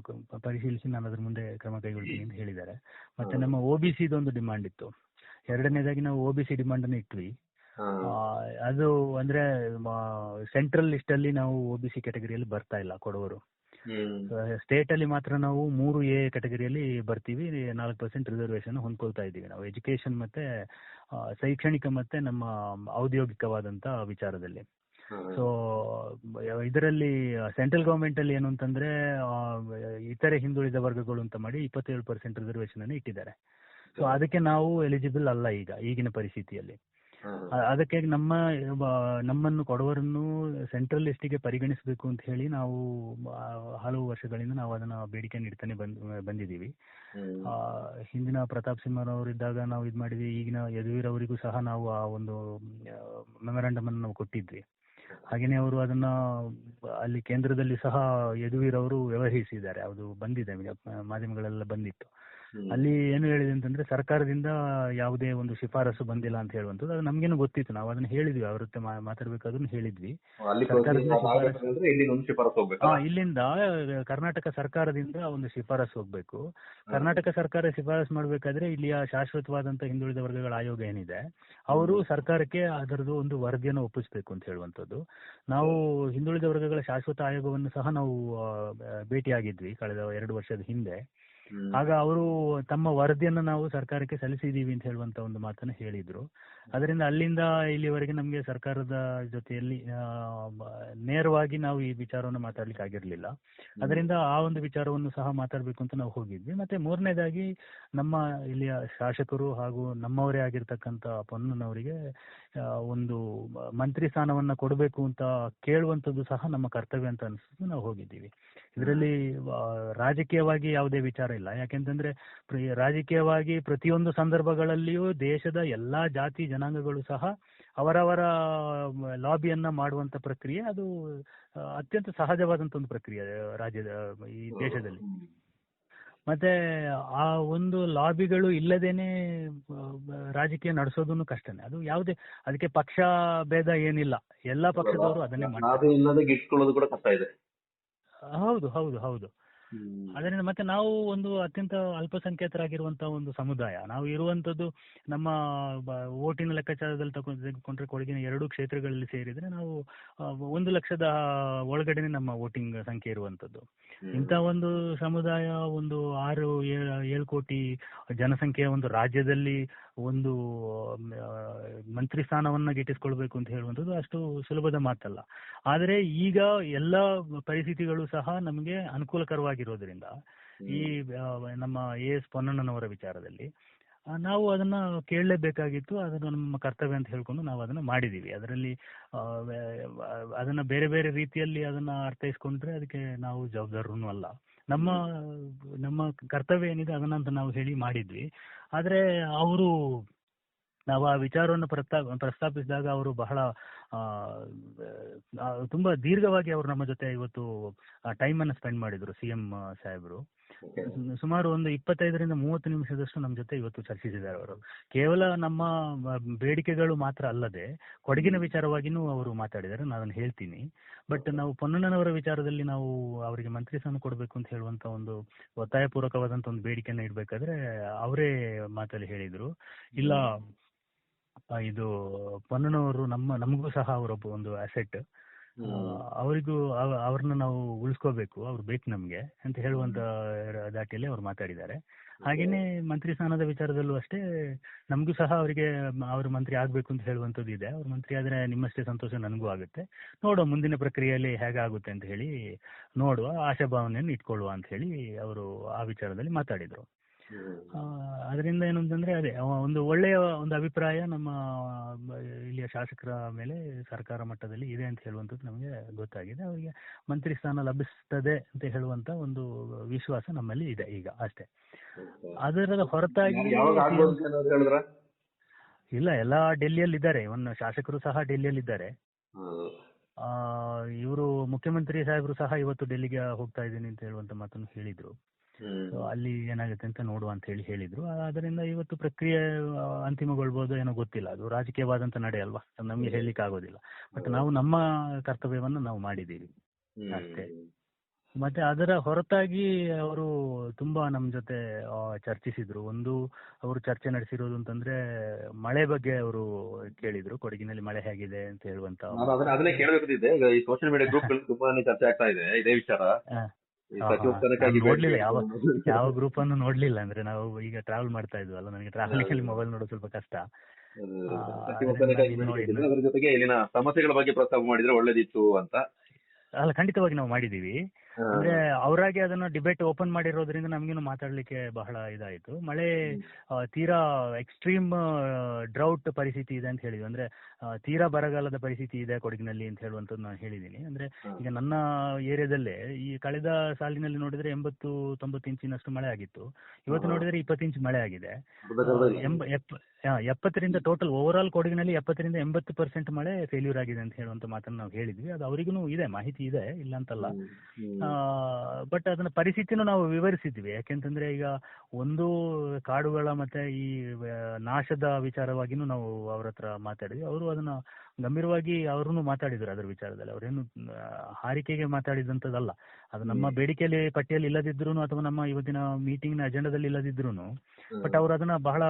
ಪರಿಶೀಲಿಸಿ ನಾನು ಅದ್ರ ಮುಂದೆ ಕ್ರಮ ಕೈಗೊಳ್ತೀನಿ ಅಂತ ಹೇಳಿದ್ದಾರೆ. ಮತ್ತೆ ನಮ್ಮ OBC ಒಂದು ಡಿಮಾಂಡ್ ಇತ್ತು. ಎರಡನೇದಾಗಿ ನಾವು OBC ಡಿಮಾಂಡ್ ಅನ್ನು ಇಟ್ವಿ. ಅದು ಅಂದ್ರೆ ಸೆಂಟ್ರಲ್ ಲಿಸ್ಟ್ ಅಲ್ಲಿ ನಾವು OBC ಕ್ಯಾಟಗರಿಯಲ್ಲಿ ಬರ್ತಾ ಇಲ್ಲ ಕೊಡವರು. ಸ್ಟೇಟ್ ಅಲ್ಲಿ ಮಾತ್ರ ನಾವು 3A ಕ್ಯಾಟಗರಿಯಲ್ಲಿ ಬರ್ತೀವಿ. 4% ರಿಸರ್ವೇಶನ್ ಹೊಂದ್ಕೊಳ್ತಾ ಇದ್ದೀವಿ ನಾವು ಎಜುಕೇಶನ್ ಮತ್ತೆ ಶೈಕ್ಷಣಿಕ ಮತ್ತೆ ನಮ್ಮ ಔದ್ಯೋಗಿಕವಾದಂತ ವಿಚಾರದಲ್ಲಿ. ಸೊ ಇದರಲ್ಲಿ ಸೆಂಟ್ರಲ್ ಗವರ್ಮೆಂಟ್ ಅಲ್ಲಿ ಏನು ಅಂತಂದ್ರೆ ಇತರೆ ಹಿಂದುಳಿದ ವರ್ಗಗಳು ಅಂತ ಮಾಡಿ 27% ರಿಸರ್ವೇಶನ್ ಅನ್ನು ಇಟ್ಟಿದ್ದಾರೆ. ಸೊ ಅದಕ್ಕೆ ನಾವು ಎಲಿಜಿಬಲ್ ಅಲ್ಲ ಈಗಿನ ಪರಿಸ್ಥಿತಿಯಲ್ಲಿ. ಅದಕ್ಕೆ ನಮ್ಮನ್ನು ಕೊಡವರನ್ನು ಸೆಂಟ್ರಲ್ ಲಿಸ್ಟಿಗೆ ಪರಿಗಣಿಸಬೇಕು ಅಂತ ಹೇಳಿ ನಾವು ಹಲವು ವರ್ಷಗಳಿಂದ ನಾವು ಅದನ್ನ ಬೇಡಿಕೆಯನ್ನು ಇಡ್ತಾನೆ ಬಂದಿದ್ದೀವಿ. ಹಿಂದಿನ ಪ್ರತಾಪ್ ಸಿಂಹರವರಿದ್ದಾಗ ನಾವು ಇದು ಮಾಡಿದ್ವಿ. ಈಗಿನ ಯದುವೀರ್ ಅವರಿಗೂ ಸಹ ನಾವು ಆ ಒಂದು ಮೆಮೊರಾಂಡಮ್ ಅನ್ನು ನಾವು ಕೊಟ್ಟಿದ್ವಿ. ಹಾಗೇನೆ ಅವರು ಅದನ್ನ ಅಲ್ಲಿ ಕೇಂದ್ರದಲ್ಲಿ ಸಹ ಯದುವೀರ್ ಅವರು ವ್ಯವಹರಿಸಿದ್ದಾರೆ. ಅದು ಬಂದಿದೆ, ಮಾಧ್ಯಮಗಳೆಲ್ಲ ಬಂದಿತ್ತು. ಅಲ್ಲಿ ಏನು ಹೇಳಿದೆ ಅಂತಂದ್ರೆ, ಸರ್ಕಾರದಿಂದ ಯಾವುದೇ ಒಂದು ಶಿಫಾರಸು ಬಂದಿಲ್ಲ ಅಂತ ಹೇಳುವಂಥದ್ದು. ಅದು ನಮ್ಗೇನು ಗೊತ್ತಿತ್ತು, ನಾವು ಅದನ್ನ ಹೇಳಿದ್ವಿ, ಅವ್ರ ಜೊತೆ ಮಾತಾಡ್ಬೇಕಾದ್ರೂ ಹೇಳಿದ್ವಿ. ಇಲ್ಲಿಂದ ಕರ್ನಾಟಕ ಸರ್ಕಾರದಿಂದ ಒಂದು ಶಿಫಾರಸು ಹೋಗ್ಬೇಕು. ಕರ್ನಾಟಕ ಸರ್ಕಾರ ಶಿಫಾರಸು ಮಾಡ್ಬೇಕಾದ್ರೆ ಇಲ್ಲಿಯ ಶಾಶ್ವತವಾದಂತ ಹಿಂದುಳಿದ ವರ್ಗಗಳ ಆಯೋಗ ಏನಿದೆ, ಅವರು ಸರ್ಕಾರಕ್ಕೆ ಅದರದ್ದು ಒಂದು ವರದಿಯನ್ನು ಒಪ್ಪಿಸಬೇಕು ಅಂತ ಹೇಳುವಂಥದ್ದು. ನಾವು ಹಿಂದುಳಿದ ವರ್ಗಗಳ ಶಾಶ್ವತ ಆಯೋಗವನ್ನು ಸಹ ನಾವು ಭೇಟಿಯಾಗಿದ್ವಿ ಕಳೆದ 2 ವರ್ಷದ ಹಿಂದೆ. ಆಗ ಅವರು ತಮ್ಮ ವರದಿಯನ್ನು ನಾವು ಸರ್ಕಾರಕ್ಕೆ ಸಲ್ಲಿಸಿದೀವಿ ಅಂತ ಹೇಳುವಂತ ಒಂದು ಮಾತನ್ನು ಹೇಳಿದ್ರು. ಅದರಿಂದ ಅಲ್ಲಿಂದ ಇಲ್ಲಿವರೆಗೆ ನಮಗೆ ಸರ್ಕಾರದ ಜೊತೆಯಲ್ಲಿ ನೇರವಾಗಿ ನಾವು ಈ ವಿಚಾರವನ್ನು ಮಾತಾಡ್ಲಿಕ್ಕೆ ಆಗಿರ್ಲಿಲ್ಲ. ಅದರಿಂದ ಆ ಒಂದು ವಿಚಾರವನ್ನು ಸಹ ಮಾತಾಡ್ಬೇಕು ಅಂತ ನಾವು ಹೋಗಿದ್ವಿ. ಮತ್ತೆ ಮೂರನೇದಾಗಿ ನಮ್ಮ ಇಲ್ಲಿಯ ಶಾಸಕರು ಹಾಗೂ ನಮ್ಮವರೇ ಆಗಿರ್ತಕ್ಕಂಥ ಪೊನ್ನನವರಿಗೆ ಒಂದು ಮಂತ್ರಿ ಸ್ಥಾನವನ್ನ ಕೊಡಬೇಕು ಅಂತ ಕೇಳುವಂಥದ್ದು ಸಹ ನಮ್ಮ ಕರ್ತವ್ಯ ಅಂತ ಅನಿಸ್ತು. ನಾವು ಹೋಗಿದ್ದೀವಿ. ಇದರಲ್ಲಿ ರಾಜಕೀಯವಾಗಿ ಯಾವುದೇ ವಿಚಾರ ಇಲ್ಲ. ಯಾಕೆಂತಂದ್ರೆ ರಾಜಕೀಯವಾಗಿ ಪ್ರತಿಯೊಂದು ಸಂದರ್ಭಗಳಲ್ಲಿಯೂ ದೇಶದ ಎಲ್ಲಾ ಜಾತಿ ಜನಾಂಗಗಳು ಸಹ ಅವರವರ ಲಾಬಿಯನ್ನ ಮಾಡುವಂತ ಪ್ರಕ್ರಿಯೆ, ಅದು ಅತ್ಯಂತ ಸಹಜವಾದಂತ ಒಂದು ಪ್ರಕ್ರಿಯೆ ರಾಜ್ಯದ ಈ ದೇಶದಲ್ಲಿ. ಮತ್ತೆ ಆ ಒಂದು ಲಾಬಿಗಳು ಇಲ್ಲದೇನೆ ರಾಜಕೀಯ ನಡೆಸೋದನ್ನು ಕಷ್ಟನೇ. ಅದು ಯಾವುದೇ ಅದಕ್ಕೆ ಪಕ್ಷ ಭೇದ ಏನಿಲ್ಲ, ಎಲ್ಲಾ ಪಕ್ಷದವರು ಅದನ್ನೇ ಮಾಡ್ತಾರೆ. ಹೌದು ಹೌದು ಹೌದು. ಅದರಿಂದ ಮತ್ತೆ ನಾವು ಒಂದು ಅತ್ಯಂತ ಅಲ್ಪಸಂಖ್ಯಾತರಾಗಿರುವಂತಹ ಒಂದು ಸಮುದಾಯ. ನಾವು ಇರುವಂತದ್ದು ನಮ್ಮ ಓಟಿನ ಲೆಕ್ಕಾಚಾರದಲ್ಲಿ ತೆಗೆದುಕೊಂಡ್ರೆ ಕೊಡಗಿನ 2 ಕ್ಷೇತ್ರಗಳಲ್ಲಿ ಸೇರಿದ್ರೆ ನಾವು 1 ಲಕ್ಷದ ಒಳಗಡೆನೆ ನಮ್ಮ ವೋಟಿಂಗ್ ಸಂಖ್ಯೆ ಇರುವಂತದ್ದು. ಇಂಥ ಒಂದು ಸಮುದಾಯ ಒಂದು 6-7 ಕೋಟಿ ಜನಸಂಖ್ಯೆಯ ಒಂದು ರಾಜ್ಯದಲ್ಲಿ ಒಂದು ಮಂತ್ರಿ ಸ್ಥಾನವನ್ನ ಗಿಟ್ಟಿಸ್ಕೊಳ್ಬೇಕು ಅಂತ ಹೇಳುವಂಥದ್ದು ಅಷ್ಟು ಸುಲಭದ ಮಾತಲ್ಲ. ಆದರೆ ಈಗ ಎಲ್ಲ ಪರಿಸ್ಥಿತಿಗಳು ಸಹ ನಮಗೆ ಅನುಕೂಲಕರವಾಗಿರೋದ್ರಿಂದ ಈ ನಮ್ಮ AS ಪೊನ್ನಣ್ಣನವರ ವಿಚಾರದಲ್ಲಿ ನಾವು ಅದನ್ನ ಕೇಳಲೇಬೇಕಾಗಿತ್ತು. ಅದನ್ನು ನಮ್ಮ ಕರ್ತವ್ಯ ಅಂತ ಹೇಳ್ಕೊಂಡು ನಾವು ಅದನ್ನ ಮಾಡಿದೀವಿ. ಅದರಲ್ಲಿ ಅದನ್ನ ಬೇರೆ ಬೇರೆ ರೀತಿಯಲ್ಲಿ ಅದನ್ನ ಅರ್ಥೈಸ್ಕೊಂಡ್ರೆ ಅದಕ್ಕೆ ನಾವು ಜವಾಬ್ದಾರನು ಅಲ್ಲ. ನಮ್ಮ ಕರ್ತವ್ಯ ಏನಿದೆ ಅದನ್ನಂತ ನಾವು ಹೇಳಿ ಮಾಡಿದ್ವಿ. ಆದ್ರೆ ನಾವು ಆ ವಿಚಾರವನ್ನು ಪ್ರಸ್ತಾಪಿಸಿದಾಗ ಅವರು ಬಹಳ ತುಂಬಾ ದೀರ್ಘವಾಗಿ ಅವರು ನಮ್ಮ ಜೊತೆ ಇವತ್ತು ಟೈಮ್ ಅನ್ನು ಸ್ಪೆಂಡ್ ಮಾಡಿದ್ರು, CM ಸಾಹೇಬರು. ಸುಮಾರು ಒಂದು 25ರಿಂದ 30 ನಿಮಿಷದಷ್ಟು ನಮ್ಮ ಜೊತೆ ಇವತ್ತು ಚರ್ಚಿಸಿದ್ದಾರೆ ಅವರು. ಕೇವಲ ನಮ್ಮ ಬೇಡಿಕೆಗಳು ಮಾತ್ರ ಅಲ್ಲದೆ ಕೊಡಗಿನ ವಿಚಾರವಾಗಿನೂ ಅವರು ಮಾತಾಡಿದ್ದಾರೆ, ನಾನು ಅದನ್ನು ಹೇಳ್ತೀನಿ. ಬಟ್ ನಾವು ಪೊನ್ನಣ್ಣನವರ ವಿಚಾರದಲ್ಲಿ ನಾವು ಅವರಿಗೆ ಮಂತ್ರಿ ಸ್ಥಾನ ಕೊಡಬೇಕು ಅಂತ ಹೇಳುವಂತ ಒಂದು ಒತ್ತಾಯಪೂರ್ವಕವಾದಂತ ಒಂದು ಬೇಡಿಕೆಯನ್ನು ಇಡಬೇಕಾದ್ರೆ ಅವರೇ ಮಾತಲ್ಲಿ ಹೇಳಿದ್ರು, ಇಲ್ಲ ಇದು ಪೊನ್ನಣ್ಣನವರು ನಮಗೂ ಸಹ ಅವರೊಬ್ಬ ಒಂದು ಅಸೆಟ್, ಅವರಿಗೂ ಅವ್ರನ್ನ ನಾವು ಉಳಿಸ್ಕೋಬೇಕು, ಅವ್ರು ಬೇಕು ನಮ್ಗೆ ಅಂತ ಹೇಳುವಂತ ದಾಟಿಯಲ್ಲಿ ಅವ್ರು ಮಾತಾಡಿದ್ದಾರೆ. ಹಾಗೇನೆ ಮಂತ್ರಿ ಸ್ಥಾನದ ವಿಚಾರದಲ್ಲೂ ಅಷ್ಟೇ ನಮಗೂ ಸಹ ಅವರಿಗೆ ಅವರು ಮಂತ್ರಿ ಆಗ್ಬೇಕು ಅಂತ ಹೇಳುವಂಥದ್ದು ಇದೆ. ಅವ್ರು ಮಂತ್ರಿ ಆದ್ರೆ ನಿಮ್ಮಷ್ಟೇ ಸಂತೋಷ ನನಗೂ ಆಗುತ್ತೆ, ನೋಡುವ ಮುಂದಿನ ಪ್ರಕ್ರಿಯೆಯಲ್ಲಿ ಹೇಗಾಗುತ್ತೆ ಅಂತ ಹೇಳಿ ನೋಡುವ, ಆಶಾಭಾವನೆಯನ್ನು ಇಟ್ಕೊಳ್ಳುವ ಅಂತ ಹೇಳಿ ಅವರು ಆ ವಿಚಾರದಲ್ಲಿ ಮಾತಾಡಿದ್ರು. ಅದರಿಂದ ಏನು ಅಂತಂದ್ರೆ ಅದೇ ಒಂದು ಒಳ್ಳೆಯ ಒಂದು ಅಭಿಪ್ರಾಯ ನಮ್ಮ ಇಲ್ಲಿಯ ಶಾಸಕರ ಮೇಲೆ ಸರ್ಕಾರ ಮಟ್ಟದಲ್ಲಿ ಇದೆ ಅಂತ ಹೇಳುವಂಥದ್ದು ನಮಗೆ ಗೊತ್ತಾಗಿದೆ. ಅವರಿಗೆ ಮಂತ್ರಿ ಸ್ಥಾನ ಲಭಿಸ್ತದೆ ಅಂತ ಹೇಳುವಂತ ಒಂದು ವಿಶ್ವಾಸ ನಮ್ಮಲ್ಲಿ ಇದೆ ಈಗ ಅಷ್ಟೇ. ಅದರ ಹೊರತಾಗಿ ಇಲ್ಲ, ಎಲ್ಲ ಡೆಲ್ಲಿಯಲ್ಲಿ ಇದ್ದಾರೆ, ಇವನ್ ಶಾಸಕರು ಸಹ ಡೆಲ್ಲಿಯಲ್ಲಿ ಇದ್ದಾರೆ. ಇವರು ಮುಖ್ಯಮಂತ್ರಿ ಸಾಹೇಬರು ಸಹ ಇವತ್ತು ಡೆಲ್ಲಿಗೆ ಹೋಗ್ತಾ ಇದ್ದೀನಿ ಅಂತ ಹೇಳುವಂತ ಮಾತನ್ನು ಹೇಳಿದ್ರು. ಅಲ್ಲಿ ಏನಾಗುತ್ತೆ ಅಂತ ನೋಡುವ ಅಂತ ಹೇಳಿದ್ರು. ಅದರಿಂದ ಇವತ್ತು ಪ್ರಕ್ರಿಯೆ ಅಂತಿಮಗೊಳ್ಬೋದು ಏನೋ ಗೊತ್ತಿಲ್ಲ, ಅದು ರಾಜಕೀಯವಾದಂತ ನಡೆ ಅಲ್ವಾ, ನಮ್ಗೆ ಹೇಳಲಿಕ್ಕೆ ಆಗೋದಿಲ್ಲ. ಬಟ್ ನಾವು ನಮ್ಮ ಕರ್ತವ್ಯವನ್ನು ನಾವು ಮಾಡಿದ್ದೀವಿ ಅಷ್ಟೇ. ಮತ್ತೆ ಅದರ ಹೊರತಾಗಿ ಅವರು ತುಂಬಾ ನಮ್ಮ ಜೊತೆ ಚರ್ಚಿಸಿದ್ರು. ಒಂದು ಅವರು ಚರ್ಚೆ ನಡೆಸಿರೋದು ಅಂತಂದ್ರೆ ಮಳೆ ಬಗ್ಗೆ ಅವರು ಕೇಳಿದ್ರು, ಕೊಡಗಿನಲ್ಲಿ ಮಳೆ ಹೇಗಿದೆ ಅಂತ ಹೇಳುವಂತ. ಅದನ್ನೇ ಕೇಳಬೇಕಿದೆ. ಈಗ ಈ ಸೋಷಿಯಲ್ ಮೀಡಿಯಾ ಗ್ರೂಪ್ ತುಂಬಾ ಚರ್ಚೆ ಆಗ್ತಾ ಇದೆ ಇದೇ ವಿಚಾರ. ನೋಡ್ಲಿಲ್ಲ, ಯಾವ ಗ್ರೂಪ್ ಅನ್ನು ನೋಡ್ಲಿಲ್ಲ. ಅಂದ್ರೆ ನಾವು ಈಗ ಟ್ರಾವೆಲ್ ಮಾಡ್ತಾ ಇದ್ವಲ್ಲ, ನನಗೆ ಟ್ರಾವೆಲಿಂಗ್ ಅಲ್ಲಿ ಮೊಬೈಲ್ ನೋಡೋದು ಸ್ವಲ್ಪ ಕಷ್ಟ. ಅದ್ರ ಜೊತೆಗೆ ಇಲ್ಲಿನ ಸಮಸ್ಯೆಗಳ ಬಗ್ಗೆ ಪ್ರಸ್ತಾಪ ಮಾಡಿದ್ರೆ ಒಳ್ಳೇದಿತ್ತು ಅಂತ. ಅಲ್ಲ, ಖಂಡಿತವಾಗಿ ನಾವು ಮಾಡಿದೀವಿ. ಅಂದ್ರೆ ಅವರಾಗಿ ಅದನ್ನ ಡಿಬೇಟ್ ಓಪನ್ ಮಾಡಿರೋದ್ರಿಂದ ನಮ್ಗೇನು ಮಾತಾಡ್ಲಿಕ್ಕೆ ಬಹಳ ಇದಾಯ್ತು. ಮಳೆ ತೀರಾ ಎಕ್ಸ್ಟ್ರೀಮ್ ಡ್ರೌಟ್ ಪರಿಸ್ಥಿತಿ ಇದೆ ಅಂತ ಹೇಳಿದ್ವಿ. ಅಂದ್ರೆ ತೀರಾ ಬರಗಾಲದ ಪರಿಸ್ಥಿತಿ ಇದೆ ಕೊಡಗಿನಲ್ಲಿ ಅಂತ ಹೇಳುವಂಥದ್ದು ನಾನು ಹೇಳಿದ್ದೀನಿ. ಅಂದ್ರೆ ಈಗ ನನ್ನ ಏರಿಯಾದಲ್ಲೇ ಈ ಕಳೆದ ಸಾಲಿನಲ್ಲಿ ನೋಡಿದ್ರೆ 80-90 ಇಂಚಿನಷ್ಟು ಮಳೆ ಆಗಿತ್ತು. ಇವತ್ತು ನೋಡಿದ್ರೆ 20 ಇಂಚ್ ಮಳೆ ಆಗಿದೆ. 70ರಿಂದ ಟೋಟಲ್ ಓವರ್ ಆಲ್ ಕೊಡಗಿನಲ್ಲಿ 70-80% ಮಳೆ ಫೇಲ್ಯೂರ್ ಆಗಿದೆ ಅಂತ ಹೇಳುವಂತ ಮಾತನ್ನು ನಾವು ಹೇಳಿದ್ವಿ. ಅದು ಅವರಿಗೂ ಇದೆ, ಮಾಹಿತಿ ಇದೆ, ಇಲ್ಲ ಅಂತಲ್ಲ. ಬಟ್ ಅದನ್ನ ಪರಿಸ್ಥಿತಿನೂ ನಾವು ವಿವರಿಸಿದ್ವಿ. ಯಾಕೆಂತಂದ್ರೆ ಈಗ ಒಂದು ಕಾಡುಗಳ ಮತ್ತೆ ಈ ನಾಶದ ವಿಚಾರವಾಗಿನೂ ನಾವು ಅವ್ರ ಹತ್ರ ಮಾತಾಡಿದ್ವಿ. ಅವರು ಅದನ್ನ ಗಂಭೀರವಾಗಿ ಅವ್ರೂ ಮಾತಾಡಿದ್ರು ಅದರ ವಿಚಾರದಲ್ಲಿ. ಅವರೇನು ಹಾರಿಕೆಗೆ ಮಾತಾಡಿದಂಥದ್ದಲ್ಲ. ಅದು ನಮ್ಮ ಬೇಡಿಕೆಯಲ್ಲಿ ಪಟ್ಟಿಯಲ್ಲಿ ಇಲ್ಲದಿದ್ರು ಅಥವಾ ನಮ್ಮ ಇವತ್ತಿನ ಮೀಟಿಂಗ್ ನ ಅಜೆಂಡಾದಲ್ಲಿ ಇಲ್ಲದಿದ್ರು ಬಟ್ ಅವರು ಅದನ್ನ ಬಹಳ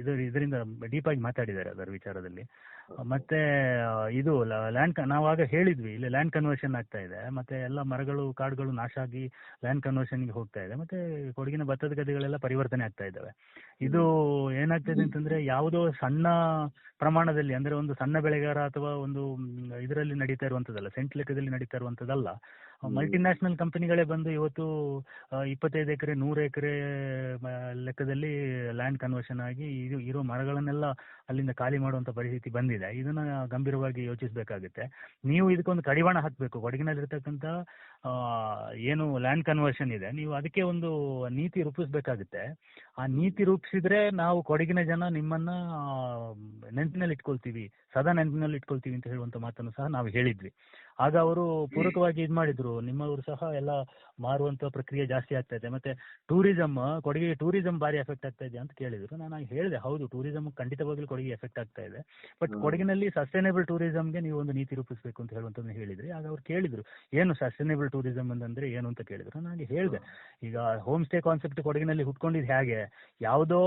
ಇದರಿಂದ ಡೀಪ್ ಆಗಿ ಮಾತಾಡಿದ್ದಾರೆ ಅದರ ವಿಚಾರದಲ್ಲಿ. ಮತ್ತೆ ಇದು ನಾವಾಗ ಹೇಳಿದ್ವಿ, ಇಲ್ಲಿ ಲ್ಯಾಂಡ್ ಕನ್ವರ್ಷನ್ ಆಗ್ತಾ ಇದೆ, ಮತ್ತೆ ಎಲ್ಲ ಮರಗಳು ಕಾಡುಗಳು ನಾಶ ಆಗಿ ಲ್ಯಾಂಡ್ ಕನ್ವರ್ಷನ್ಗೆ ಹೋಗ್ತಾ ಇದೆ, ಮತ್ತೆ ಕೊಡಗಿನ ಭತ್ತದ ಗದ್ದೆಗಳೆಲ್ಲ ಪರಿವರ್ತನೆ ಆಗ್ತಾ ಇದ್ದಾವೆ. ಇದು ಏನಾಗ್ತದೆ ಅಂತಂದ್ರೆ ಯಾವುದೋ ಸಣ್ಣ ಪ್ರಮಾಣದಲ್ಲಿ, ಅಂದ್ರೆ ಒಂದು ಸಣ್ಣ ಬೆಳೆಗಾರ ಅಥವಾ ಒಂದು ಇದರಲ್ಲಿ ನಡೀತಾ ಇರುವಂತದ್ದಲ್ಲ, ಸೆಂಟ್ ಲೆಕ್ಕದಲ್ಲಿ ನಡೀತಾ ಇರುವಂತದ್ದಲ್ಲ. ಮಲ್ಟಿನ್ಯಾಷನಲ್ ಕಂಪನಿಗಳೇ ಬಂದು ಇವತ್ತು 25 ಎಕರೆ 100 ಎಕರೆ ಲೆಕ್ಕದಲ್ಲಿ ಲ್ಯಾಂಡ್ ಕನ್ವರ್ಷನ್ ಆಗಿ ಇರೋ ಮರಗಳನ್ನೆಲ್ಲ ಅಲ್ಲಿಂದ ಖಾಲಿ ಮಾಡುವಂತ ಪರಿಸ್ಥಿತಿ ಬಂದಿದೆ. ಇದನ್ನ ಗಂಭೀರವಾಗಿ ಯೋಚಿಸಬೇಕಾಗುತ್ತೆ. ನೀವು ಇದಕ್ಕೊಂದು ಕಡಿವಾಣ ಹಾಕಬೇಕು. ಕೊಡಗಿನಲ್ಲಿರ್ತಕ್ಕಂಥ ಏನು ಲ್ಯಾಂಡ್ ಕನ್ವರ್ಷನ್ ಇದೆ, ನೀವು ಅದಕ್ಕೆ ಒಂದು ನೀತಿ ರೂಪಿಸಬೇಕಾಗುತ್ತೆ. ಆ ನೀತಿ ರೂಪಿಸಿದ್ರೆ ನಾವು ಕೊಡಗಿನ ಜನ ನಿಮ್ಮನ್ನ ನೆನಪಿನಲ್ಲಿ ಇಟ್ಕೊಳ್ತೀವಿ, ಸದಾ ನೆನಪಿನಲ್ಲಿ ಇಟ್ಕೊಳ್ತೀವಿ ಅಂತ ಹೇಳುವಂತ ಮಾತನ್ನು ಸಹ ನಾವು ಹೇಳಿದ್ವಿ. ಆಗ ಅವರು ಪೂರಕವಾಗಿ ಇದ್ ಮಾಡಿದ್ರು, ನಿಮ್ಮವರು ಸಹ ಎಲ್ಲ ಮಾರುವಂತ ಪ್ರಕ್ರಿಯೆ ಜಾಸ್ತಿ ಆಗ್ತಾ ಇದೆ, ಮತ್ತೆ ಟೂರಿಸಂ, ಕೊಡಗಿಗೆ ಟೂರಿಸಂ ಬಾರಿ ಎಫೆಕ್ಟ್ ಆಗ್ತಾ ಇದೆ ಅಂತ ಕೇಳಿದ್ರು. ನಾನು ಹೇಳಿದೆ, ಹೌದು, ಟೂರಿಸಂ ಖಂಡಿತವಾಗ್ಲೂ ಕೊಡಗಿಗೆ ಎಫೆಕ್ಟ್ ಆಗ್ತಾ ಇದೆ, ಬಟ್ ಕೊಡಗಿನಲ್ಲಿ ಸಸ್ಟೈನೇಬಲ್ ಟೂರಿಸಂಗೆ ನೀವು ಒಂದು ನೀತಿ ರೂಪಿಸಬೇಕು ಅಂತ ಹೇಳುವಂತದ್ದು ಹೇಳಿದ್ರಿ. ಆಗ ಅವ್ರು ಕೇಳಿದ್ರು, ಏನು ಸಸ್ಟೈನೇಬಲ್ ಟೂರಿಸಂ ಅಂದ್ರೆ ಏನು ಅಂತ ಕೇಳಿದ್ರು. ನನಗೆ ಹೇಳಿದೆ, ಈಗ ಹೋಮ್ ಸ್ಟೇ ಕಾನ್ಸೆಪ್ಟ್ ಕೊಡಗಿನಲ್ಲಿ ಹುಟ್ಕೊಂಡಿದ್ದು ಹೇಗೆ, ಯಾವುದೋ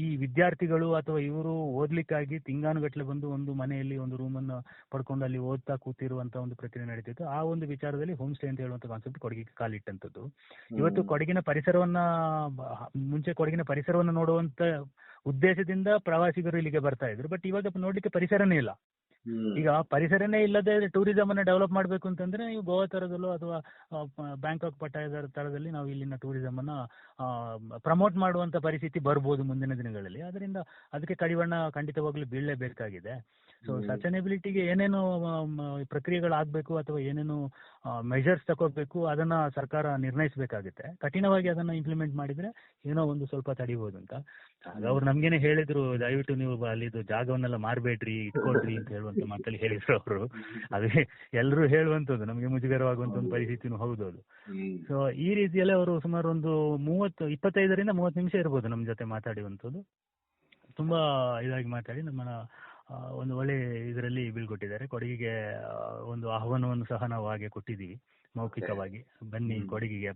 ಈ ವಿದ್ಯಾರ್ಥಿಗಳು ಅಥವಾ ಇವರು ಓದ್ಲಿಕ್ಕಾಗಿ ತಿಂಗಾನುಗಟ್ಟಲೆ ಬಂದು ಒಂದು ಮನೆಯಲ್ಲಿ ಒಂದು ರೂಮ್ ಅನ್ನು ಪಡ್ಕೊಂಡು ಅಲ್ಲಿ ಓದ್ತಾ ಕೂತಿರುವಂತ ಒಂದು ಪ್ರಕ್ರಿಯೆ ನಡೀತಿತ್ತು. ಆ ಒಂದು ವಿಚಾರದಲ್ಲಿ ಹೋಮ್ ಸ್ಟೇ ಅಂತ ಹೇಳುವಂತ ಕಾನ್ಸೆಪ್ಟ್ ಕೊಡಗಿಗೆ ಕಾಲಿಟ್ಟಂತದ್ದು. ಇವತ್ತು ಕೊಡಗಿನ ಪರಿಸರವನ್ನ ನೋಡುವಂತ ಉದ್ದೇಶದಿಂದ ಪ್ರವಾಸಿಗರು ಇಲ್ಲಿಗೆ ಬರ್ತಾ ಇದ್ರು. ಬಟ್ ಇವಾಗ ನೋಡ್ಲಿಕ್ಕೆ ಪರಿಸರನೇ ಇಲ್ಲ. ಈಗ ಪರಿಸರನೇ ಇಲ್ಲದೆ ಟೂರಿಸಂ ಅನ್ನ ಡೆವಲಪ್ ಮಾಡಬೇಕು ಅಂತಂದ್ರೆ ನೀವು ಗೋವಾ ತರದಲ್ಲೋ ಅಥವಾ ಬ್ಯಾಂಕಾಕ್ ಪಟ್ಟಾಯದ ತರದಲ್ಲಿ ನಾವು ಇಲ್ಲಿನ ಟೂರಿಸಂ ಅನ್ನ ಪ್ರಮೋಟ್ ಮಾಡುವಂತ ಪರಿಸ್ಥಿತಿ ಬರ್ಬೋದು ಮುಂದಿನ ದಿನಗಳಲ್ಲಿ. ಅದರಿಂದ ಅದಕ್ಕೆ ಕಡಿವಾಣ ಖಂಡಿತವಾಗ್ಲೂ ಬೀಳಲೇಬೇಕಾಗಿದೆ. ಸೊ ಸಸ್ಟೈನಬಿಲಿಟಿಗೆ ಏನೇನು ಪ್ರಕ್ರಿಯೆಗಳಾಗಬೇಕು ಅಥವಾ ಏನೇನು ಮೆಷರ್ಸ್ ತಗೋಬೇಕು ಅದನ್ನ ಸರ್ಕಾರ ನಿರ್ಣಯಿಸಬೇಕಾಗುತ್ತೆ. ಕಠಿಣವಾಗಿ ಅದನ್ನ ಇಂಪ್ಲಿಮೆಂಟ್ ಮಾಡಿದ್ರೆ ಏನೋ ಒಂದು ಸ್ವಲ್ಪ ತಡಿಬಹುದು ಅಂತ. ಆಗ ಅವ್ರು ನಮ್ಗೇನೆ ಹೇಳಿದ್ರು, ದಯವಿಟ್ಟು ನೀವು ಅಲ್ಲಿದು ಜಾಗವನ್ನೆಲ್ಲ ಮಾರ್ಬೇಡ್ರಿ, ಇಟ್ಕೊಳ್ರಿ ಅಂತ ಹೇಳುವಂತ ಹೇಳುವಂತ ಮಾತಲ್ಲಿ ಹೇಳಿದ್ರು ಅವರು. ಅದು ಎಲ್ಲರೂ ಹೇಳುವಂಥದ್ದು, ನಮಗೆ ಮುಜುಗರವಾಗುವಂತ ಒಂದು ಪರಿಸ್ಥಿತಿನೂ ಹೌದು ಅದು. ಸೊ ಈ ರೀತಿಯಲ್ಲಿ ಅವರು ಸುಮಾರು ಒಂದು 25ರಿಂದ 30 ನಿಮಿಷ ಇರ್ಬೋದು ನಮ್ಮ ಜೊತೆ ಮಾತಾಡುವಂಥದ್ದು. ತುಂಬಾ ಇದಾಗಿ ಮಾತಾಡಿ ನಮ್ಮನ್ನ ಒಂದು ಒಳ್ಳೆ ಇದರಲ್ಲಿ ಬೀಳ್ಕೊಟ್ಟಿದ್ದಾರೆ. ಕೊಡಗಿಗೆ ಒಂದು ಆಹ್ವಾನವನ್ನು ಸಹ ನಾವು ಹಾಗೆ ಕೊಟ್ಟಿದ್ದೀವಿ ಮೌಖಿಕವಾಗಿ, ಬನ್ನಿ ಕೊಡಗಿಗೆ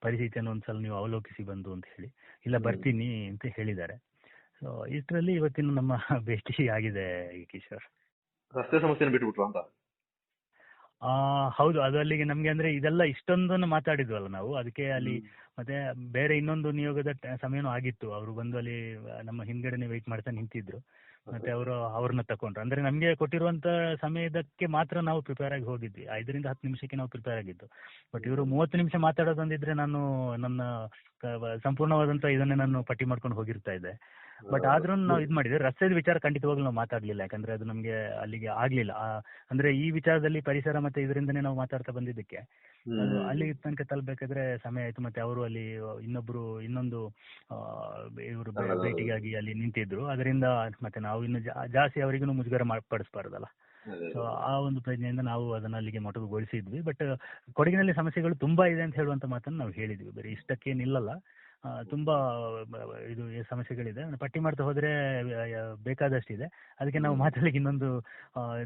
ಪರಿಸ್ಥಿತಿಯನ್ನು ಒಂದ್ಸಲ ನೀವು ಅವಲೋಕಿಸಿ ಬಂದು ಅಂತ ಹೇಳಿ. ಇಲ್ಲ ಬರ್ತೀನಿ ಅಂತ ಹೇಳಿದ್ದಾರೆ. ಸೊ ಇಷ್ಟರಲ್ಲಿ ಇವತ್ತಿನ ನಮ್ಮ ಭೇಟಿ ಆಗಿದೆ ಕಿಶೋರ್. ರಸ್ತೆ ಸಮಸ್ಯೆನ ಬಿಟ್ಬಿಟ್ರು ಅಂತ. ಹೌದು, ಅದು ಅಲ್ಲಿಗೆ ನಮ್ಗೆ ಅಂದ್ರೆ ಇದೆಲ್ಲ ಇಷ್ಟೊಂದನ್ನು ಮಾತಾಡಿದ್ವಲ್ಲ ನಾವು, ಅದಕ್ಕೆ ಅಲ್ಲಿ ಮತ್ತೆ ಬೇರೆ ಇನ್ನೊಂದು ನಿಯೋಗದ ಸಮಯನೂ ಆಗಿತ್ತು. ಅವರು ಬಂದು ಅಲ್ಲಿ ನಮ್ಮ ಹಿಂದ್ಗಡೆನೆ ವೆಯ್ಟ್ ಮಾಡ್ತಾ ನಿಂತಿದ್ರು. ಮತ್ತೆ ಅವ್ರನ್ನ ತಕೊಂಡ್ರು. ಅಂದ್ರೆ ನಮ್ಗೆ ಕೊಟ್ಟಿರುವಂತ ಸಮಯದಕ್ಕೆ ಮಾತ್ರ ನಾವು ಪ್ರಿಪೇರ್ ಆಗಿ ಹೋಗಿದ್ವಿ. 5ರಿಂದ 10 ನಿಮಿಷಕ್ಕೆ ನಾವು ಪ್ರಿಪೇರ್ ಆಗಿದ್ದು. ಬಟ್ ಇವರು 30 ನಿಮಿಷ ಮಾತಾಡೋದಂದಿದ್ರೆ ನಾನು ನನ್ನ ಸಂಪೂರ್ಣವಾದಂತ ಇದನ್ನೇ ನಾನು ಪಟ್ಟಿ ಮಾಡ್ಕೊಂಡು ಹೋಗಿರ್ತಾ ಇದ್ದೆ. ಬಟ್ ಆದ್ರೂ ನಾವು ಇದು ಮಾಡಿದ್ವಿ. ರಸ್ತೆದ ವಿಚಾರ ಖಂಡಿತವಾಗ್ಲೂ ನಾವು ಮಾತಾಡ್ಲಿಲ್ಲ, ಯಾಕಂದ್ರೆ ಅದು ನಮ್ಗೆ ಅಲ್ಲಿಗೆ ಆಗ್ಲಿಲ್ಲ. ಅಂದ್ರೆ ಈ ವಿಚಾರದಲ್ಲಿ ಪರಿಸರ ಮತ್ತೆ ಇದರಿಂದನೇ ನಾವು ಮಾತಾಡ್ತಾ ಬಂದಿದ್ದಕ್ಕೆ ಅದು ಅಲ್ಲಿ ತನಕ ತಲುಪಬೇಕಾದ್ರೆ ಸಮಯ ಆಯ್ತು. ಮತ್ತೆ ಅವರು ಅಲ್ಲಿ ಇನ್ನೊಂದು ಇವರು ಭೇಟಿಗಾಗಿ ಅಲ್ಲಿ ನಿಂತಿದ್ರು. ಅದರಿಂದ ಮತ್ತೆ ನಾವು ಇನ್ನು ಜಾಸ್ತಿ ಅವರಿಗೂ ಮುಜುಗರ ಪಡಿಸ್ಬಾರ್ದಲ್ಲ. ಸೊ ಆ ಒಂದು ಪ್ರಜ್ಞೆಯಿಂದ ನಾವು ಅದನ್ನ ಅಲ್ಲಿಗೆ ಮೊಟಕುಗೊಳಿಸಿದ್ವಿ. ಬಟ್ ಕೊಡಗಿನಲ್ಲಿ ಸಮಸ್ಯೆಗಳು ತುಂಬಾ ಇದೆ ಅಂತ ಹೇಳುವಂತ ಮಾತನ್ನು ನಾವು ಹೇಳಿದ್ವಿ. ಬರೀ ಇಷ್ಟಕ್ಕೆ ನಿಲ್ಲಲ್ಲ, ತುಂಬಾ ಇದು ಸಮಸ್ಯೆಗಳಿದೆ. ಪಟ್ಟಿ ಮಾಡ್ತಾ ಹೋದ್ರೆ ಬೇಕಾದಷ್ಟಿದೆ. ಅದಕ್ಕೆ ನಾವು ಮಾತಾಡ್ಲಿಕ್ಕೆ ಇನ್ನೊಂದು